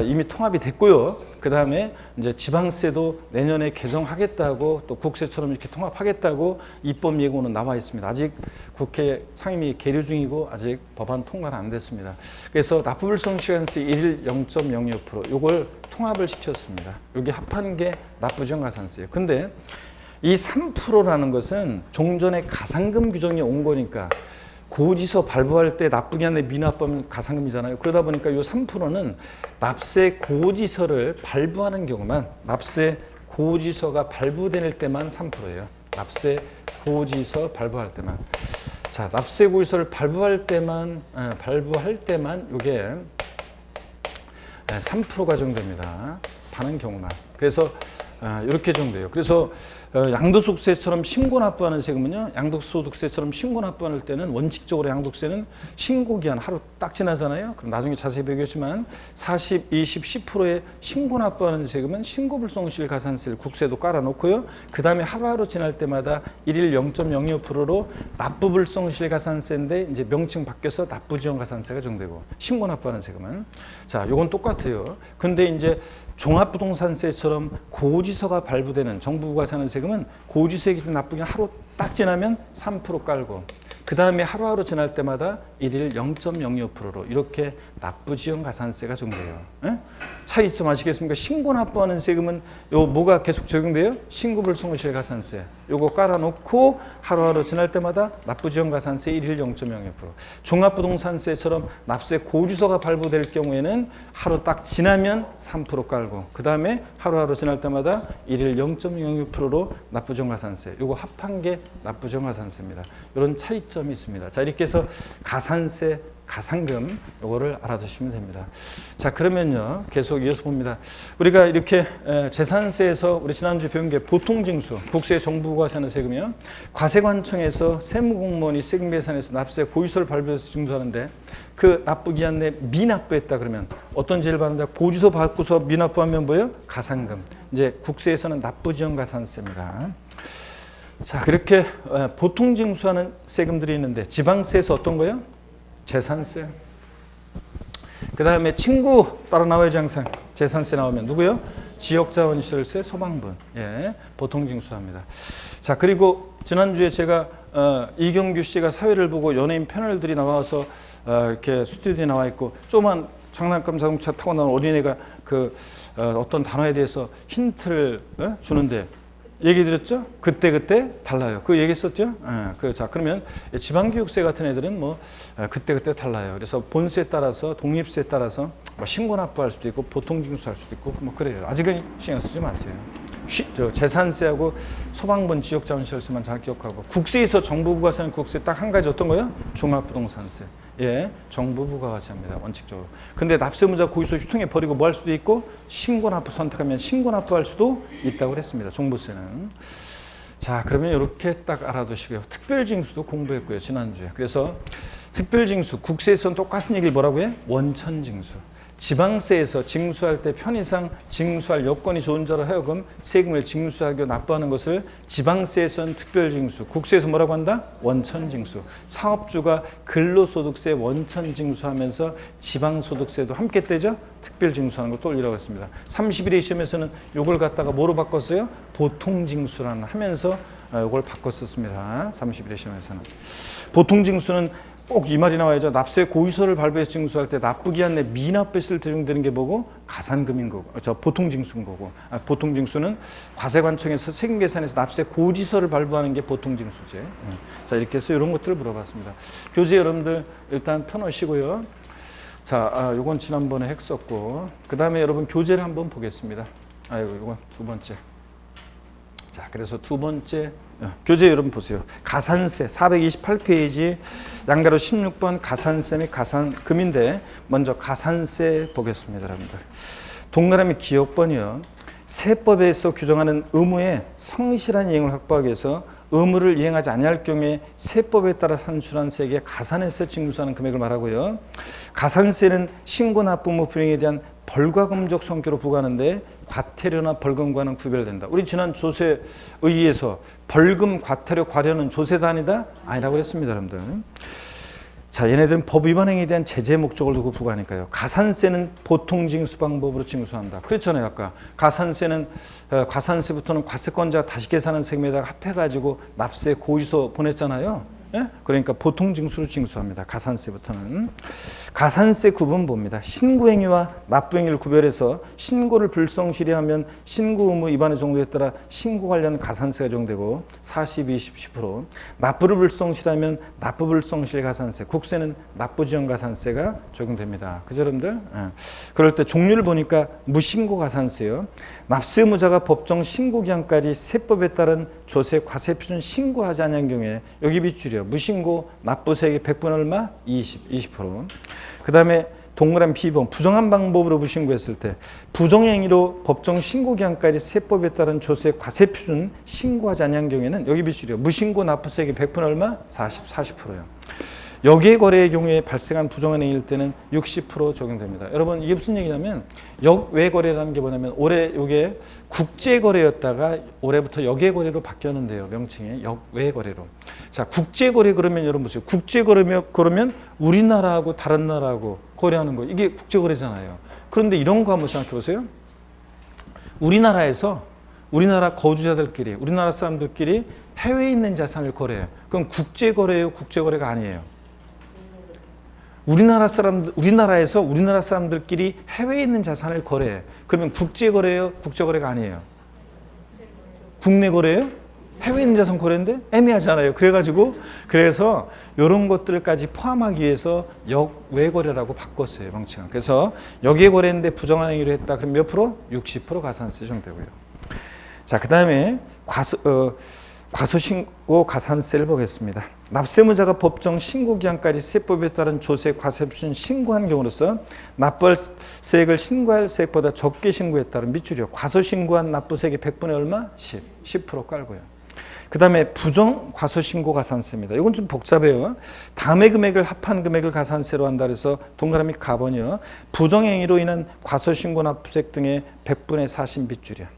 S1: 이미 통합이 됐고요. 그 다음에 이제 지방세도 내년에 개정하겠다고 또 국세처럼 이렇게 통합하겠다고 입법 예고는 나와 있습니다. 아직 국회 상임위 계류 중이고 아직 법안 통과는 안 됐습니다. 그래서 납부불성실가산세 1일 0.02% 요걸 통합을 시켰습니다. 여기 합한 게 납부지연가산세예요. 근데 이 3%라는 것은 종전에 가산금 규정이 온 거니까 고지서 발부할 때 납부기한 내 미납부하면 가산금이잖아요. 그러다 보니까 이 3%는 납세 고지서를 발부하는 경우만 납세 고지서가 발부될 때만 3%예요. 납세 고지서 발부할 때만. 자, 납세 고지서를 발부할 때만 이게 3% 가정됩니다. 파는 경우만. 그래서 이렇게 정도예요. 그래서 양도소득세처럼 신고 납부하는 세금은요, 양도소득세처럼 신고 납부할 때는 원칙적으로 양도세는 신고기한 하루 딱 지나잖아요. 그럼 나중에 자세히 배우겠지만 40, 20, 10%의 신고 납부하는 세금은 신고불성실 가산세를 국세도 깔아놓고요. 그 다음에 하루하루 지날 때마다 일일 0.02%로 납부불성실 가산세인데 이제 명칭 바뀌어서 납부지원 가산세가 정되고 신고 납부하는 세금은 자, 요건 똑같아요. 근데 이제 종합부동산세처럼 고지서가 발부되는 정부 부과하는 세금은 고지서에 기준 납부기간 하루 딱 지나면 3% 깔고 그 다음에 하루하루 지날 때마다 일일 0.02%로 이렇게 납부지원 가산세가 적용돼요. 에? 차이점 아시겠습니까? 신고 납부하는 세금은 요 뭐가 계속 적용돼요? 신고불성실 가산세. 요거 깔아놓고 하루하루 지날 때마다 납부지원 가산세 일일 0.02%. 종합부동산세처럼 납세 고지서가 발부될 경우에는 하루 딱 지나면 3% 깔고 그 다음에 하루하루 지날 때마다 일일 0.02%로 납부지원 가산세. 요거 합한 게 납부지원 가산세입니다. 이런 차이점이 있습니다. 자, 이렇게 해서 가산세, 가산금 요거를 알아두시면 됩니다. 자, 그러면요 계속 이어서 봅니다. 우리가 이렇게 재산세에서 우리 지난주에 배운 게 보통징수, 국세 정부가 하는 세금이요. 과세관청에서 세무공무원이 세금 계산해서 납세 고지서를 발부해서 징수하는데 그 납부기한 내 미납부했다 그러면 어떤 죄를 받는다? 고지서 받고서 미납부하면 뭐예요? 가산금. 이제 국세에서는 납부지원 가산세입니다. 자, 그렇게 보통징수하는 세금들이 있는데 지방세에서 어떤 거예요? 재산세. 그 다음에 친구 따라 나와야지 항상. 재산세 나오면 누구요? 지역자원시설세, 소방분. 예, 보통징수합니다. 자, 그리고 지난주에 제가 이경규 씨가 사회를 보고 연예인 패널들이 나와서 이렇게 스튜디오에 나와 있고 조그만 장난감 자동차 타고 나온 어린애가 그 어떤 단어에 대해서 힌트를 주는데 얘기 드렸죠? 그때 달라요. 그 얘기했었죠? 자, 그러면 지방교육세 같은 애들은 뭐 그때 달라요. 그래서 본세에 따라서 독립세에 따라서 뭐 신고 납부할 수도 있고 보통징수할 수도 있고 뭐 그래요. 아직은 신경 쓰지 마세요. 재산세하고 소방분 지역자원시설세만 잘 기억하고 국세에서 정부부가 세는 국세 딱 한 가지 어떤 거예요? 종합부동산세. 예, 정부부가 과세합니다. 원칙적으로. 근데 납세무자 고지서 유통해 버리고 뭐 할 수도 있고 신고납부 선택하면 신고납부할 수도 있다고 그랬습니다. 종부세는. 자, 그러면 이렇게 딱 알아두시고요. 특별징수도 공부했고요. 지난주에. 그래서 특별징수, 국세에서는 똑같은 얘기를 뭐라고 해? 원천징수. 지방세에서 징수할 때 편의상 징수할 여건이 좋은 자로 하여금 세금을 징수하고 납부하는 것을 지방세에서는 특별징수, 국세에서 뭐라고 한다? 원천징수. 사업주가 근로소득세 원천징수하면서 지방소득세도 함께 떼죠? 특별징수하는 거 또 올리라고 했습니다. 31회 시험에서는 이걸 갖다가 뭐로 바꿨어요? 보통징수라는 하면서 이걸 바꿨었습니다. 31회 시험에서는. 보통징수는 꼭 이 말이 나와야죠. 납세 고지서를 발부해서 징수할 때 납부기한 내 미납부했을 때 적용되는 게 뭐고? 가산금인 거고. 보통징수인 거고. 보통징수는 과세관청에서 세금 계산해서 납세 고지서를 발부하는 게 보통징수제. 자, 이렇게 해서 이런 것들을 물어봤습니다. 교재 여러분들 일단 펴놓으시고요. 자, 요건 지난번에 했었고. 그 다음에 여러분 교재를 한번 보겠습니다. 요건 두 번째. 자, 그래서 두 번째 교재 여러분 보세요. 가산세 428페이지 양가로 16번 가산세 및 가산금인데 먼저 가산세 보겠습니다. 여러분들. 동그라미 기억번이요. 세법에서 규정하는 의무의 성실한 이행을 확보하기 위해서 의무를 이행하지 아니할 경우에 세법에 따라 산출한 세액의 가산에서 징수하는 금액을 말하고요. 가산세는 신고 납부무 불이행에 대한 벌과금적 성격으로 부과하는데 과태료나 벌금과는 구별된다. 우리 지난 조세 의의에서 벌금, 과태료, 과료는 조세 단위다? 아니라고 했습니다, 여러분들. 자, 얘네들은 법 위반 행위에 대한 제재 목적을 두고 부과하니까요. 가산세는 보통 징수 방법으로 징수한다. 그렇잖아요, 아까. 가산세는 과산세부터는 과세권자가 다시 계산한 세금에다가 합해가지고 납세 고지서 보냈잖아요. 예? 그러니까 보통 징수로 징수합니다. 가산세부터는. 가산세 구분 봅니다. 신고행위와 납부행위를 구별해서 신고를 불성실히 하면 신고 의무 위반의 정도에 따라 신고 관련 가산세가 적용되고 40, 20, 10%. 납부를 불성실하면 납부 불성실 가산세, 국세는 납부지원 가산세가 적용됩니다. 그죠, 여러분들? 예. 그럴 때 종류를 보니까 무신고 가산세요. 납세 의무자가 법정 신고 기한까지 세법에 따른 조세 과세 표준 신고하지 않은 경우에 여기 빗줄이요. 무신고 납부세액의 100분 얼마? 20%. 그 다음에 동그란 B번 부정한 방법으로 무신고했을 때 부정행위로 법정 신고기한까지 세법에 따른 조세 과세 표준 신고하지 않은 경우에는 여기 빗줄이요. 무신고 납부세액의 100분 얼마? 40%요. 역외거래의 경우에 발생한 부정한 행위일 때는 60% 적용됩니다. 여러분 이게 무슨 얘기냐면 역외거래라는 게 뭐냐면 올해 이게 국제거래였다가 올해부터 역외거래로 바뀌었는데요. 명칭이 역외거래로. 자, 국제거래 그러면 여러분 보세요. 국제거래면 그러면 우리나라하고 다른 나라하고 거래하는 거 이게 국제거래잖아요. 그런데 이런 거 한번 생각해 보세요. 우리나라에서 우리나라 거주자들끼리 우리나라 사람들끼리 해외에 있는 자산을 거래해요. 그럼 국제거래예요, 국제거래가 아니에요. 우리나라에서 우리나라 사람들끼리 해외에 있는 자산을 거래해. 그러면 국제거래예요, 국제거래가 아니에요. 국내 거래예요? 해외에 있는 자산 거래인데 애매하잖아요. 그래서 이런 것들까지 포함하기 위해서 역외거래라고 바꿨어요, 명칭은. 그래서 역외거래인데 부정한 행위를 했다. 그럼 몇 프로? 60% 가산세 적용되고요. 자, 그다음에 과소신고 가산세를 보겠습니다. 납세무자가 법정 신고기한까지 세법에 따른 조세 과세 표준 신고한 경우로서 납부세액을 신고할 세액보다 적게 신고했다는 밑줄이요. 과소신고한 납부세액의 100분의 얼마? 10% 깔고요. 그 다음에 부정 과소신고 가산세입니다. 이건 좀 복잡해요. 다음의 금액을 합한 금액을 가산세로 한다 그래서 동그라미 가번이요. 부정행위로 인한 과소신고 납부세액 등의 100분의 40 밑줄이야.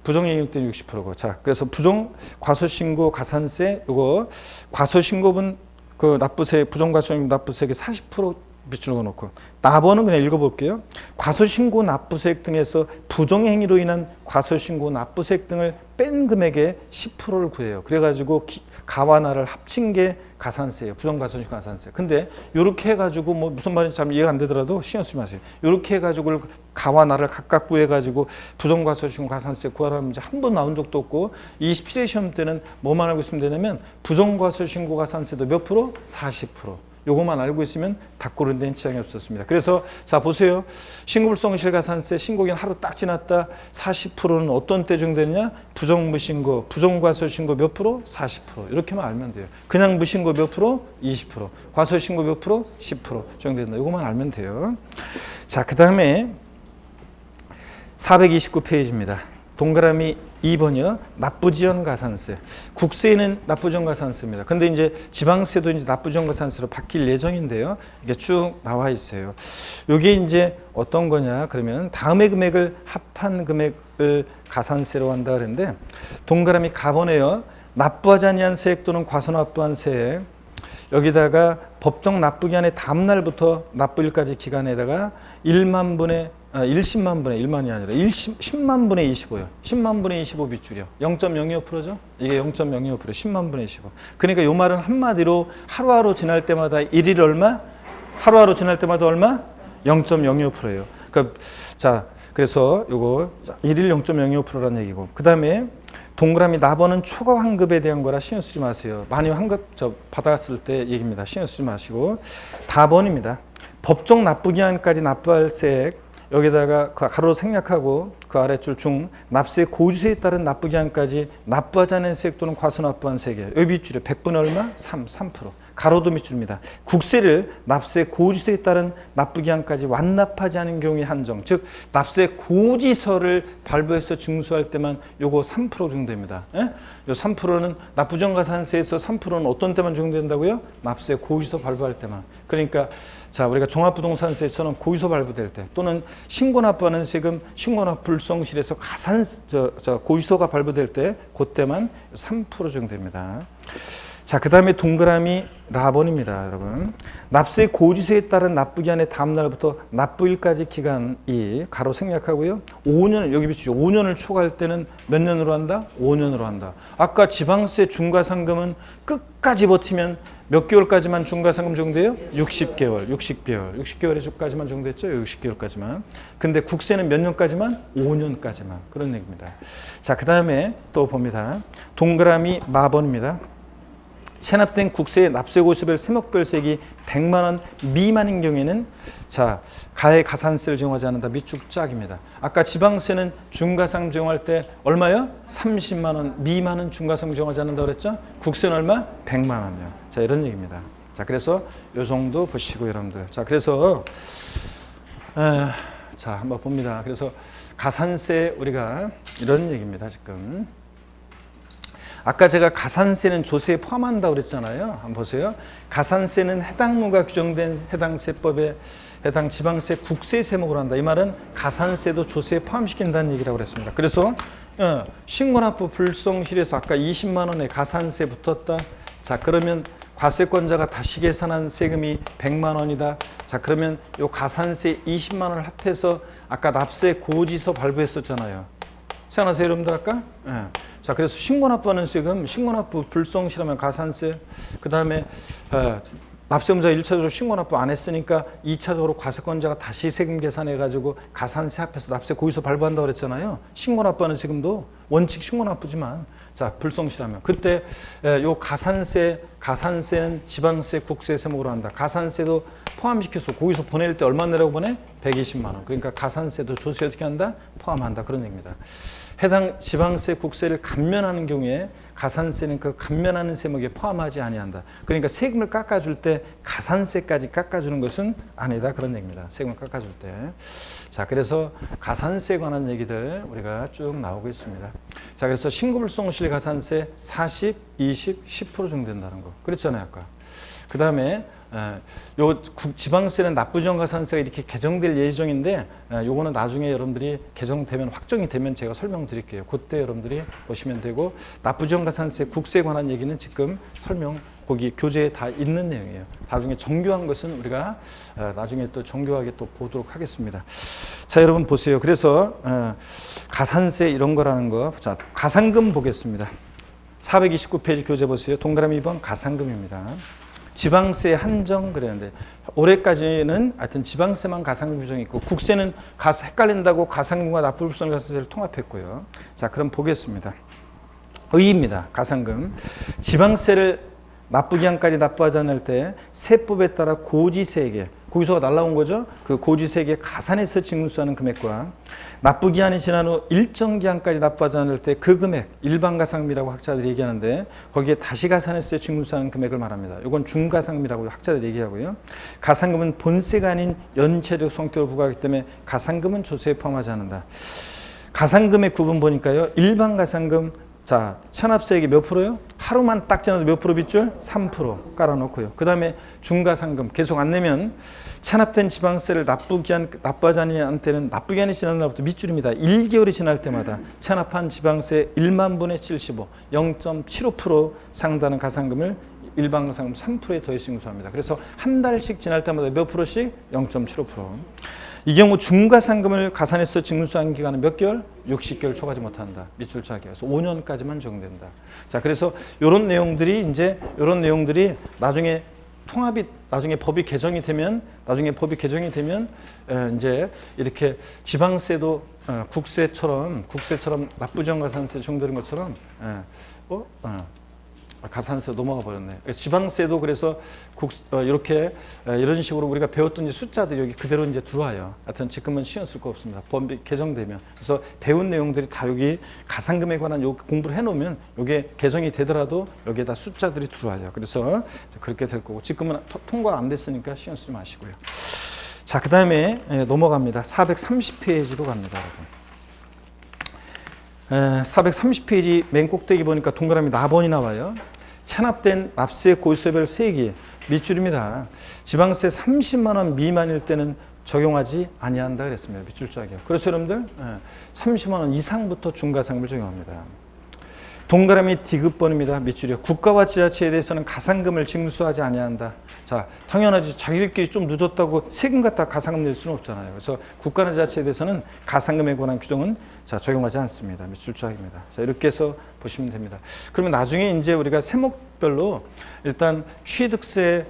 S1: 부정행위 때는 60%고. 자, 그래서 부정 과소신고 가산세 요거 과소신고분 그 납부세 부정 과소신고 납부세액의 40% 밑줄로 놓고 납원은 그냥 읽어볼게요. 과소신고 납부세액 등에서 부정행위로 인한 과소신고 납부세액 등을 뺀 금액의 10%를 구해요. 그래가지고 가와나를 합친 게 가산세예요. 부정과소신고 가산세. 근데 이렇게 해가지고 뭐 무슨 말인지 잘 이해가 안 되더라도 신경 쓰지 마세요. 이렇게 해가지고 가와나를 각각 구해가지고 부정과소신고 가산세 구하라는 문제 한 번 나온 적도 없고 27회 시험 때는 뭐만 알고 있으면 되냐면 부정과소신고 가산세도 몇 프로? 40%. 요것만 알고 있으면 닭고른 데는 지장이 없었습니다. 그래서 자 보세요. 신고불성실 가산세 신고기한 하루 딱 지났다. 40%는 어떤 때 적용되느냐? 부정무신고, 부정과소신고 몇 프로? 40%. 이렇게만 알면 돼요. 그냥 무신고 몇 프로? 20%. 과소신고 몇 프로? 10% 적용된다. 요것만 알면 돼요. 자, 그 다음에 429페이지입니다. 동그라미 2번이요. 납부지연 가산세. 국세는 납부지연 가산세입니다. 근데 이제 지방세도 이제 납부지연 가산세로 바뀔 예정인데요. 이게 쭉 나와 있어요. 이게 이제 어떤 거냐? 그러면 다음의 금액을 합한 금액을 가산세로 한다 그랬는데 동그라미 가번에요. 납부하지 아니한 세액 또는 과소납부한 세액. 여기다가 법정 납부기한의 다음 날부터 납부일까지 기간에다가 10만 분의 1만이 아니라 10만 분의 25요. 10만 분의 25 빗줄이요. 0.025%죠? 이게 0.025%, 10만 분의 25. 그러니까 이 말은 한마디로 하루하루 지날 때마다 일일 얼마? 하루하루 지날 때마다 얼마? 0.025%예요. 그러니까 자, 그래서 요거 일일 0.025%라는 얘기고. 그다음에 동그라미 납원은 초과 환급에 대한 거라 신경 쓰지 마세요. 많이 환급 받았을 때 얘기입니다. 신경 쓰지 마시고. 답원입니다. 법정 납부기한까지 납부할 세액 여기다가 그 가로 생략하고 그 아래줄 중 납세 고지세에 따른 납부기한까지 납부하지 않은 세액 또는 과소납부한 세액이에요. 여기 밑줄에 100분의 얼마? 3%. 가로도 밑줄입니다. 국세를 납세 고지세에 따른 납부기한까지 완납하지 않은 경우에 한정. 즉 납세 고지서를 발부해서 징수할 때만 요거 3% 적용됩니다. 요 3%는 납부정가산세에서 3%는 어떤 때만 적용된다고요? 납세 고지서 발부할 때만. 그러니까 자, 우리가 종합부동산세에서는 고지서 발부될 때 또는 신고납부하는 세금 신고납불성실에서 고지서가 발부될 때 그때만 3% 적용됩니다. 자, 그 다음에 동그라미 라번입니다, 여러분. 납세 고지서에 따른 납부기한의 다음 날부터 납부일까지 기간이 가로 생략하고요. 5년, 여기 비추죠. 5년을 초과할 때는 몇 년으로 한다? 5년으로 한다. 아까 지방세 중과상금은 끝까지 버티면 몇 개월까지만 중과상금 적용돼요? 60개월에서까지만 적용됐죠? 60개월까지만. 근데 국세는 몇 년까지만? 5년까지만. 그런 얘기입니다. 자, 그 다음에 또 봅니다. 동그라미 마번입니다. 체납된 국세의 납세 고수별 세목별 세액이 100만 원 미만인 경우에는 자, 가해 가산세를 적용하지 않는다. 밑줄 짝입니다. 아까 지방세는 중과상 적용할 때 얼마요? 30만 원 미만은 중과상 적용하지 않는다 그랬죠? 국세는 얼마? 100만 원이요. 자, 이런 얘기입니다. 자, 그래서 요 정도 보시고 여러분들. 자, 그래서 자, 한번 봅니다. 그래서 가산세 우리가 이런 얘기입니다. 지금 아까 제가 가산세는 조세에 포함한다고 그랬잖아요. 한번 보세요. 가산세는 해당 무가 규정된 해당 세법에 해당 지방세 국세 세목으로 한다. 이 말은 가산세도 조세에 포함시킨다는 얘기라고 그랬습니다. 그래서 신고납부 불성실에서 아까 20만 원에 가산세 붙었다. 자, 그러면 과세권자가 다시 계산한 세금이 100만 원이다. 자, 그러면 요 가산세 20만 원을 합해서 아까 납세 고지서 발부했었잖아요. 생각나세요, 여러분들 아까? 자, 그래서 신고납부하는 세금, 신고납부 불성실하면 가산세, 그 다음에 납세금자가 1차적으로 신고납부 안 했으니까 2차적으로 과세권자가 다시 세금 계산해가지고 가산세 합해서 납세 고지서 발부한다고 그랬잖아요. 신고납부하는 세금도 원칙 신고납부지만 자, 불성실하면 그때 요 가산세는 지방세, 국세 세목으로 한다. 가산세도 포함시켜서 고지서 보낼 때 얼마 내라고 보내? 120만 원. 그러니까 가산세도 조세 어떻게 한다? 포함한다. 그런 얘기입니다. 해당 지방세, 국세를 감면하는 경우에 가산세는 그 감면하는 세목에 포함하지 아니한다. 그러니까 세금을 깎아줄 때 가산세까지 깎아주는 것은 아니다. 그런 얘기입니다. 세금을 깎아줄 때. 자, 그래서 가산세에 관한 얘기들 우리가 쭉 나오고 있습니다. 자, 그래서 신고불성실 가산세 40, 20, 10% 정도 된다는 거. 그랬잖아요, 아까. 그 다음에 요 지방세는 납부지원 가산세가 이렇게 개정될 예정인데 요거는 나중에 여러분들이 개정되면 확정이 되면 제가 설명드릴게요. 그때 여러분들이 보시면 되고 납부지원 가산세 국세에 관한 얘기는 지금 설명 거기 교재에 다 있는 내용이에요. 나중에 정교한 것은 우리가 나중에 또 정교하게 또 보도록 하겠습니다. 자, 여러분 보세요. 그래서 가산세 이런 거라는 거. 자, 가산금 보겠습니다. 429페이지 교재 보세요. 동그라미 2번 가산금입니다. 지방세 한정 그랬는데 올해까지는 하여튼 지방세만 가산금 규정이 있고 국세는 헷갈린다고 가산금과 납부불성 가산세를 통합했고요. 자, 그럼 보겠습니다. 의의입니다. 가산금. 지방세를 납부기한까지 납부하지 않을 때 세법에 따라 고지세액에 고지서가 날라온 거죠. 그 고지세액에 가산해서 징수하는 금액과 납부기한이 지난 후 일정 기한까지 납부하지 않을 때 그 금액 일반가산금이라고 학자들이 얘기하는데 거기에 다시 가산해서 징수하는 금액을 말합니다. 이건 중가산금이라고 학자들이 얘기하고요. 가산금은 본세가 아닌 연체적 성격을 부과하기 때문에 가산금은 조세에 포함하지 않는다. 가산금의 구분 보니까요. 일반가산금 자, 체납세액이 몇 프로요? 하루만 딱 지나도 몇 프로 빗줄? 3% 깔아놓고요. 그 다음에 중과상금 계속 안 내면 체납된 지방세를 납부하지 않은 때는 납부기한이 지난 날부터 밑줄입니다. 1개월이 지날 때마다 체납한 지방세 1만 분의 75, 0.75% 상당하는 가산금을 일반 가산금 3%에 더해서 징수합니다. 그래서 한 달씩 지날 때마다 몇 프로씩? 0.75%. 이 경우 중과상금을 가산해서 징수하는 기간은 몇 개월? 60개월 초과하지 못한다. 밑줄 짜기. 그래서 5년까지만 적용된다. 자, 그래서 이런 내용들이 나중에 통합이 나중에 법이 개정이 되면 이제 이렇게 지방세도 국세처럼 납부지원 가산세 정도는 것처럼 가산세 넘어가 버렸네. 지방세도 그래서 이렇게 이런 식으로 우리가 배웠던 숫자들이 여기 그대로 이제 들어와요. 하여튼 지금은 신경 쓸 거 없습니다. 법이 개정되면. 그래서 배운 내용들이 다 여기 가산금에 관한 요 공부를 해놓으면 이게 개정이 되더라도 여기에다 숫자들이 들어와요. 그래서 그렇게 될 거고 지금은 통과 안 됐으니까 신경 쓰지 마시고요. 자, 그 다음에 넘어갑니다. 430페이지로 갑니다, 여러분. 430페이지 맨 꼭대기 보니까 동그라미 나번이 나와요. 체납된 납세 고지서별 세액이 밑줄입니다. 지방세 30만 원 미만일 때는 적용하지 아니한다 그랬습니다. 밑줄 짜기요. 그래서 여러분들 30만 원 이상부터 중과상금을 적용합니다. 동그라미 D급번입니다. 밑줄이요. 국가와 지자체에 대해서는 가산금을 징수하지 아니한다. 자, 당연하지. 자기들끼리 좀 늦었다고 세금 갖다 가산금 낼 수는 없잖아요. 그래서 국가나 지자체에 대해서는 가산금에 관한 규정은 적용하지 않습니다. 밑줄 짜기입니다. 자, 이렇게 해서 보시면 됩니다. 그러면 나중에 이제 우리가 세목별로 일단 취득세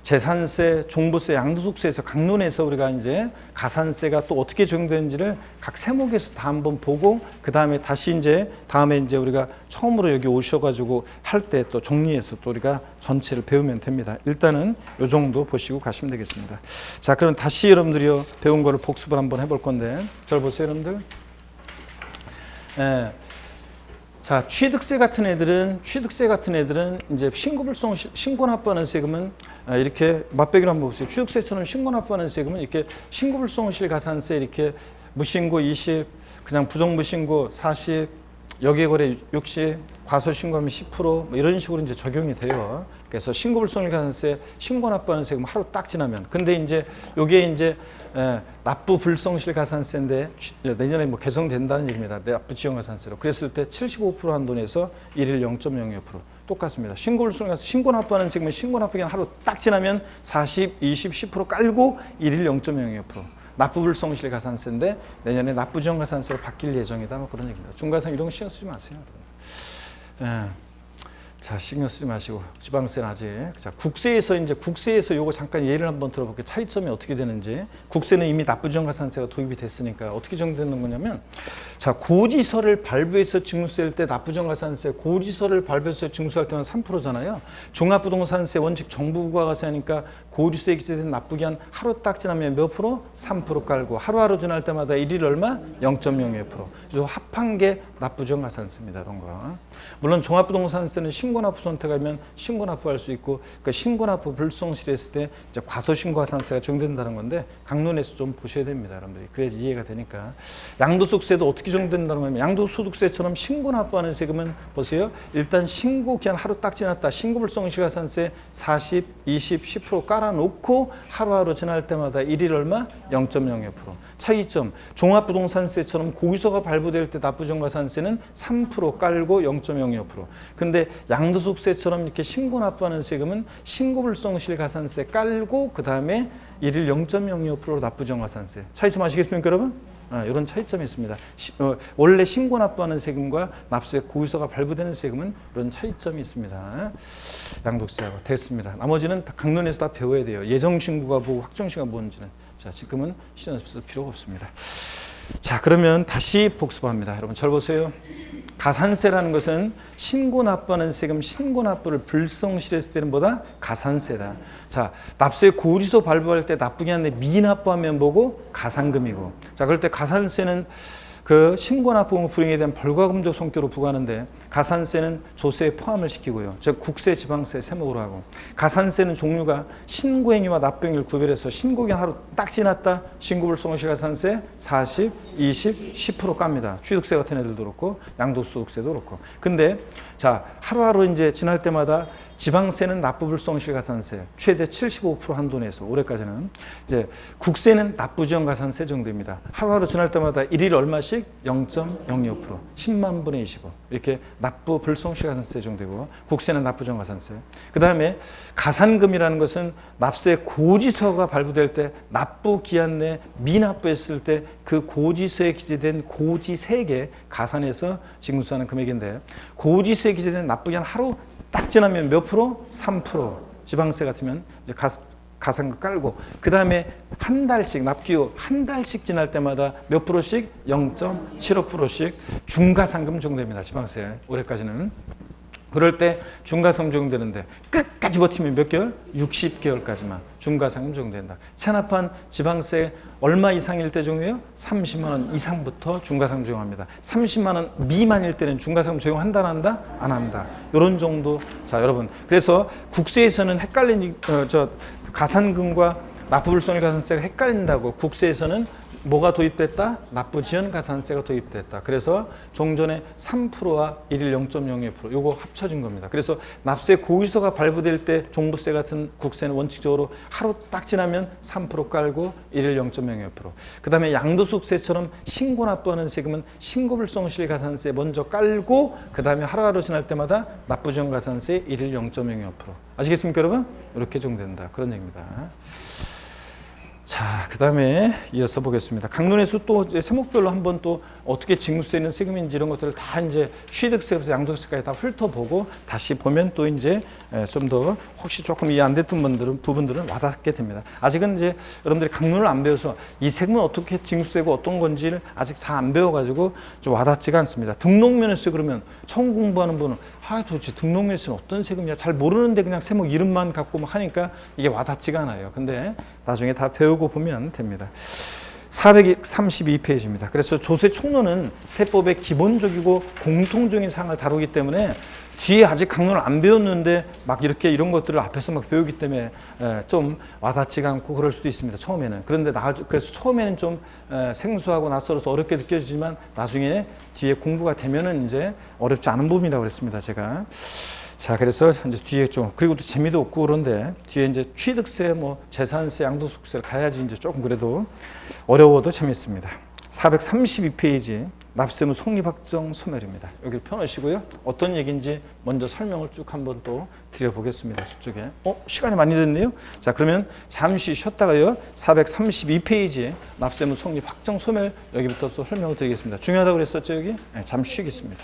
S1: 재산세, 종부세, 양도소득세에서 강론에서 우리가 이제 가산세가 또 어떻게 적용되는지를 각 세목에서 다 한번 보고 그 다음에 다시 이제 다음에 이제 우리가 처음으로 여기 오셔가지고 할 때 또 정리해서 또 우리가 전체를 배우면 됩니다. 일단은 요 정도 보시고 가시면 되겠습니다. 자, 그럼 다시 여러분들이 배운 거를 복습을 한번 해볼 건데, 잘 보세요, 여러분들. 예. 자, 취득세 같은 애들은 이제 신고 납부하는 세금은 이렇게 맛배기로 한번 보세요. 취득세처럼 신고 납부하는 세금은 이렇게 신고불송실 가산세 이렇게 무신고 20, 그냥 부정무신고 40, 여기거래 60, 과소신고하면 10% 뭐 이런 식으로 이제 적용이 돼요. 그래서 신고불송실 가산세, 신고 납부하는 세금 하루 딱 지나면. 근데 이제 요게 이제 납부 불성실 가산세인데 내년에 뭐 개정된다는 얘기입니다. 납부 지원 가산세로. 그랬을 때 75% 한도내에서 일일 0.02% 똑같습니다. 신고 납부하는 세금은 신고 납부 기간 하루 딱 지나면 40, 20, 10% 깔고 일일 0.02%. 납부 불성실 가산세인데 내년에 납부 지원 가산세로 바뀔 예정이다. 뭐 그런 얘기입니다. 중과상 이런 거 신경 쓰지 마세요. 자, 신경 쓰지 마시고 지방세는 아직. 자, 국세에서 요거 잠깐 예를 한번 들어볼게요. 차이점이 어떻게 되는지. 국세는 이미 납부지원가산세가 도입이 됐으니까 어떻게 정되는 거냐면, 자, 고지서를 발부해서 징수할 때 납부지원가산세 고지서를 발부해서 징수할 때는 3%잖아요. 종합부동산세 원칙 정부 부과가세하니까 고지서에 기재된 납부기한 하루 딱 지나면 몇 프로? 3% 깔고 하루하루 지날 때마다 일일 얼마? 0.02%. 요 합한 게 납부지원가산세입니다. 이런 거. 물론 종합부동산세는 신고납부 선택하면 신고납부할 수 있고, 그 신고납부 불성실했을 때 이제 과소신고가산세가 적용된다는 건데 강론에서 좀 보셔야 됩니다, 여러분들이. 그래야지 이해가 되니까. 양도소득세도 어떻게 적용된다는 거냐면, 양도소득세처럼 신고납부하는 세금은 보세요. 일단 신고 기한 하루 딱 지났다. 신고불성실가산세 40, 20, 10% 깔아놓고 하루하루 지날 때마다 일일 얼마? 0.02%. 차이점. 종합부동산세처럼 고지서가 발부될 때 납부지원가산세는 3% 깔고 0.02%. 근데 양도소득세처럼 이렇게 신고납부하는 세금은 신고불성실가산세 깔고 그 다음에 일일 0.02%로 납부지원가산세. 차이점 아시겠습니까, 여러분? 이런 차이점이 있습니다. 원래 신고납부하는 세금과 납세 고지서가 발부되는 세금은 이런 차이점이 있습니다. 양도세하고 됐습니다. 나머지는 다 강론에서 다 배워야 돼요. 예정신고가 뭐고 확정신고가 뭔지는. 자, 지금은 신경 쓸 필요가 없습니다. 자, 그러면 다시 복습합니다. 여러분 잘 보세요. 가산세라는 것은 신고납부하는 세금 신고납부를 불성실했을 때는 뭐다? 가산세다. 자, 납세 고지서 발부할 때 납부기한 내 미납부하면 뭐고? 가산금이고. 자, 그럴 때 가산세는 그 신고납부 불이행에 대한 벌과금적 성격으로 부과하는데, 가산세는 조세에 포함을 시키고요. 즉 국세, 지방세 세목으로 하고, 가산세는 종류가 신고행위와 납부행위를 구별해서 신고기한 하루 딱 지났다. 신고불성실 가산세 40, 20, 10% 깝니다. 취득세 같은 애들도 그렇고 양도소득세도 그렇고. 근데 자, 하루하루 이제 지날 때마다 지방세는 납부불성실 가산세 최대 75% 한도 내에서 올해까지는, 이제 국세는 납부지원가산세 정도입니다. 하루하루 지날 때마다 일일 얼마씩? 0.02%, 10만 분의 25 이렇게 납부불성실 가산세 정도고, 국세는 납부지원가산세. 그 다음에 가산금이라는 것은 납세 고지서가 발부될 때 납부 기한 내 미납부했을 때 그 고지서에 기재된 고지세액에 가산해서 징수하는 금액인데, 고지서에 기재된 납부 기한 하루 딱 지나면 몇 프로? 3%. 지방세 같으면 이제 가산금 깔고, 그 다음에 한 달씩 납기후 한 달씩 지날 때마다 몇 프로씩? 0.75%씩 중가상금 적용됩니다. 지방세 올해까지는. 그럴 때 중가상금 적용되는데 끝까지 버티면 몇 개월? 60개월까지만 중가상금 적용된다. 체납한 지방세 얼마 이상일 때 적용해요? 30만 원 이상부터 중가상금 적용합니다. 30만 원 미만일 때는 중가상금 적용한다, 안 한다? 안 한다. 이런 정도. 자, 여러분, 그래서 국세에서는 가산금과 납부불성실 가산세가 헷갈린다고. 국세에서는 뭐가 도입됐다? 납부지원가산세가 도입됐다. 그래서 종전에 3%와 일일 0.02% 요거 합쳐진 겁니다. 그래서 납세 고지서가 발부될 때 종부세 같은 국세는 원칙적으로 하루 딱 지나면 3% 깔고 일일 0.02%. 그 다음에 양도소득세처럼 신고납부하는 세금은 신고불성실 가산세 먼저 깔고, 그 다음에 하루하루 지날 때마다 납부지원가산세 일일 0.02%. 아시겠습니까, 여러분? 이렇게 적용된다. 그런 얘기입니다. 자, 그 다음에 이어서 보겠습니다. 강론에서 또 이제 세목별로 한번 또 어떻게 징수되는 세금인지 이런 것들을 다 이제 취득세부터 양도세까지 다 훑어보고 다시 보면 또 이제 좀 더 혹시 조금 이해 안 됐던 부분들은 와닿게 됩니다. 아직은 이제 여러분들이 강론을 안 배워서 이 세금은 어떻게 징수되고 어떤 건지를 아직 다 안 배워가지고 좀 와닿지가 않습니다. 등록면에서 그러면 처음 공부하는 분은 도대체 등록면에서는 어떤 세금이야 잘 모르는데 그냥 세목 이름만 갖고 막 하니까 이게 와닿지가 않아요. 근데 나중에 다 배우고 보면 됩니다. 432페이지입니다. 그래서 조세 총론은 세법의 기본적이고 공통적인 사항을 다루기 때문에 뒤에 아직 강론을 안 배웠는데 막 이렇게 이런 것들을 앞에서 막 배우기 때문에 좀 와닿지가 않고 그럴 수도 있습니다. 처음에는. 그런데 그래서 처음에는 좀 생소하고 낯설어서 어렵게 느껴지지만 나중에 뒤에 공부가 되면은 이제 어렵지 않은 부분이라고 그랬습니다. 제가. 자, 그래서 이제 뒤에 좀, 그리고 또 재미도 없고 그런데 뒤에 이제 취득세, 뭐 재산세, 양도소득세를 가야지 이제 조금 그래도 어려워도 재밌습니다. 432페이지 납세무 성립확정 소멸입니다. 여기를 펴놓으시고요. 어떤 얘기인지 먼저 설명을 쭉 한번 또 드려보겠습니다. 저쪽에. 시간이 많이 됐네요. 자, 그러면 잠시 쉬었다가요. 432페이지 납세무 성립 확정 소멸 여기부터 또 설명을 드리겠습니다. 중요하다고 그랬었죠, 여기? 네, 잠시 쉬겠습니다.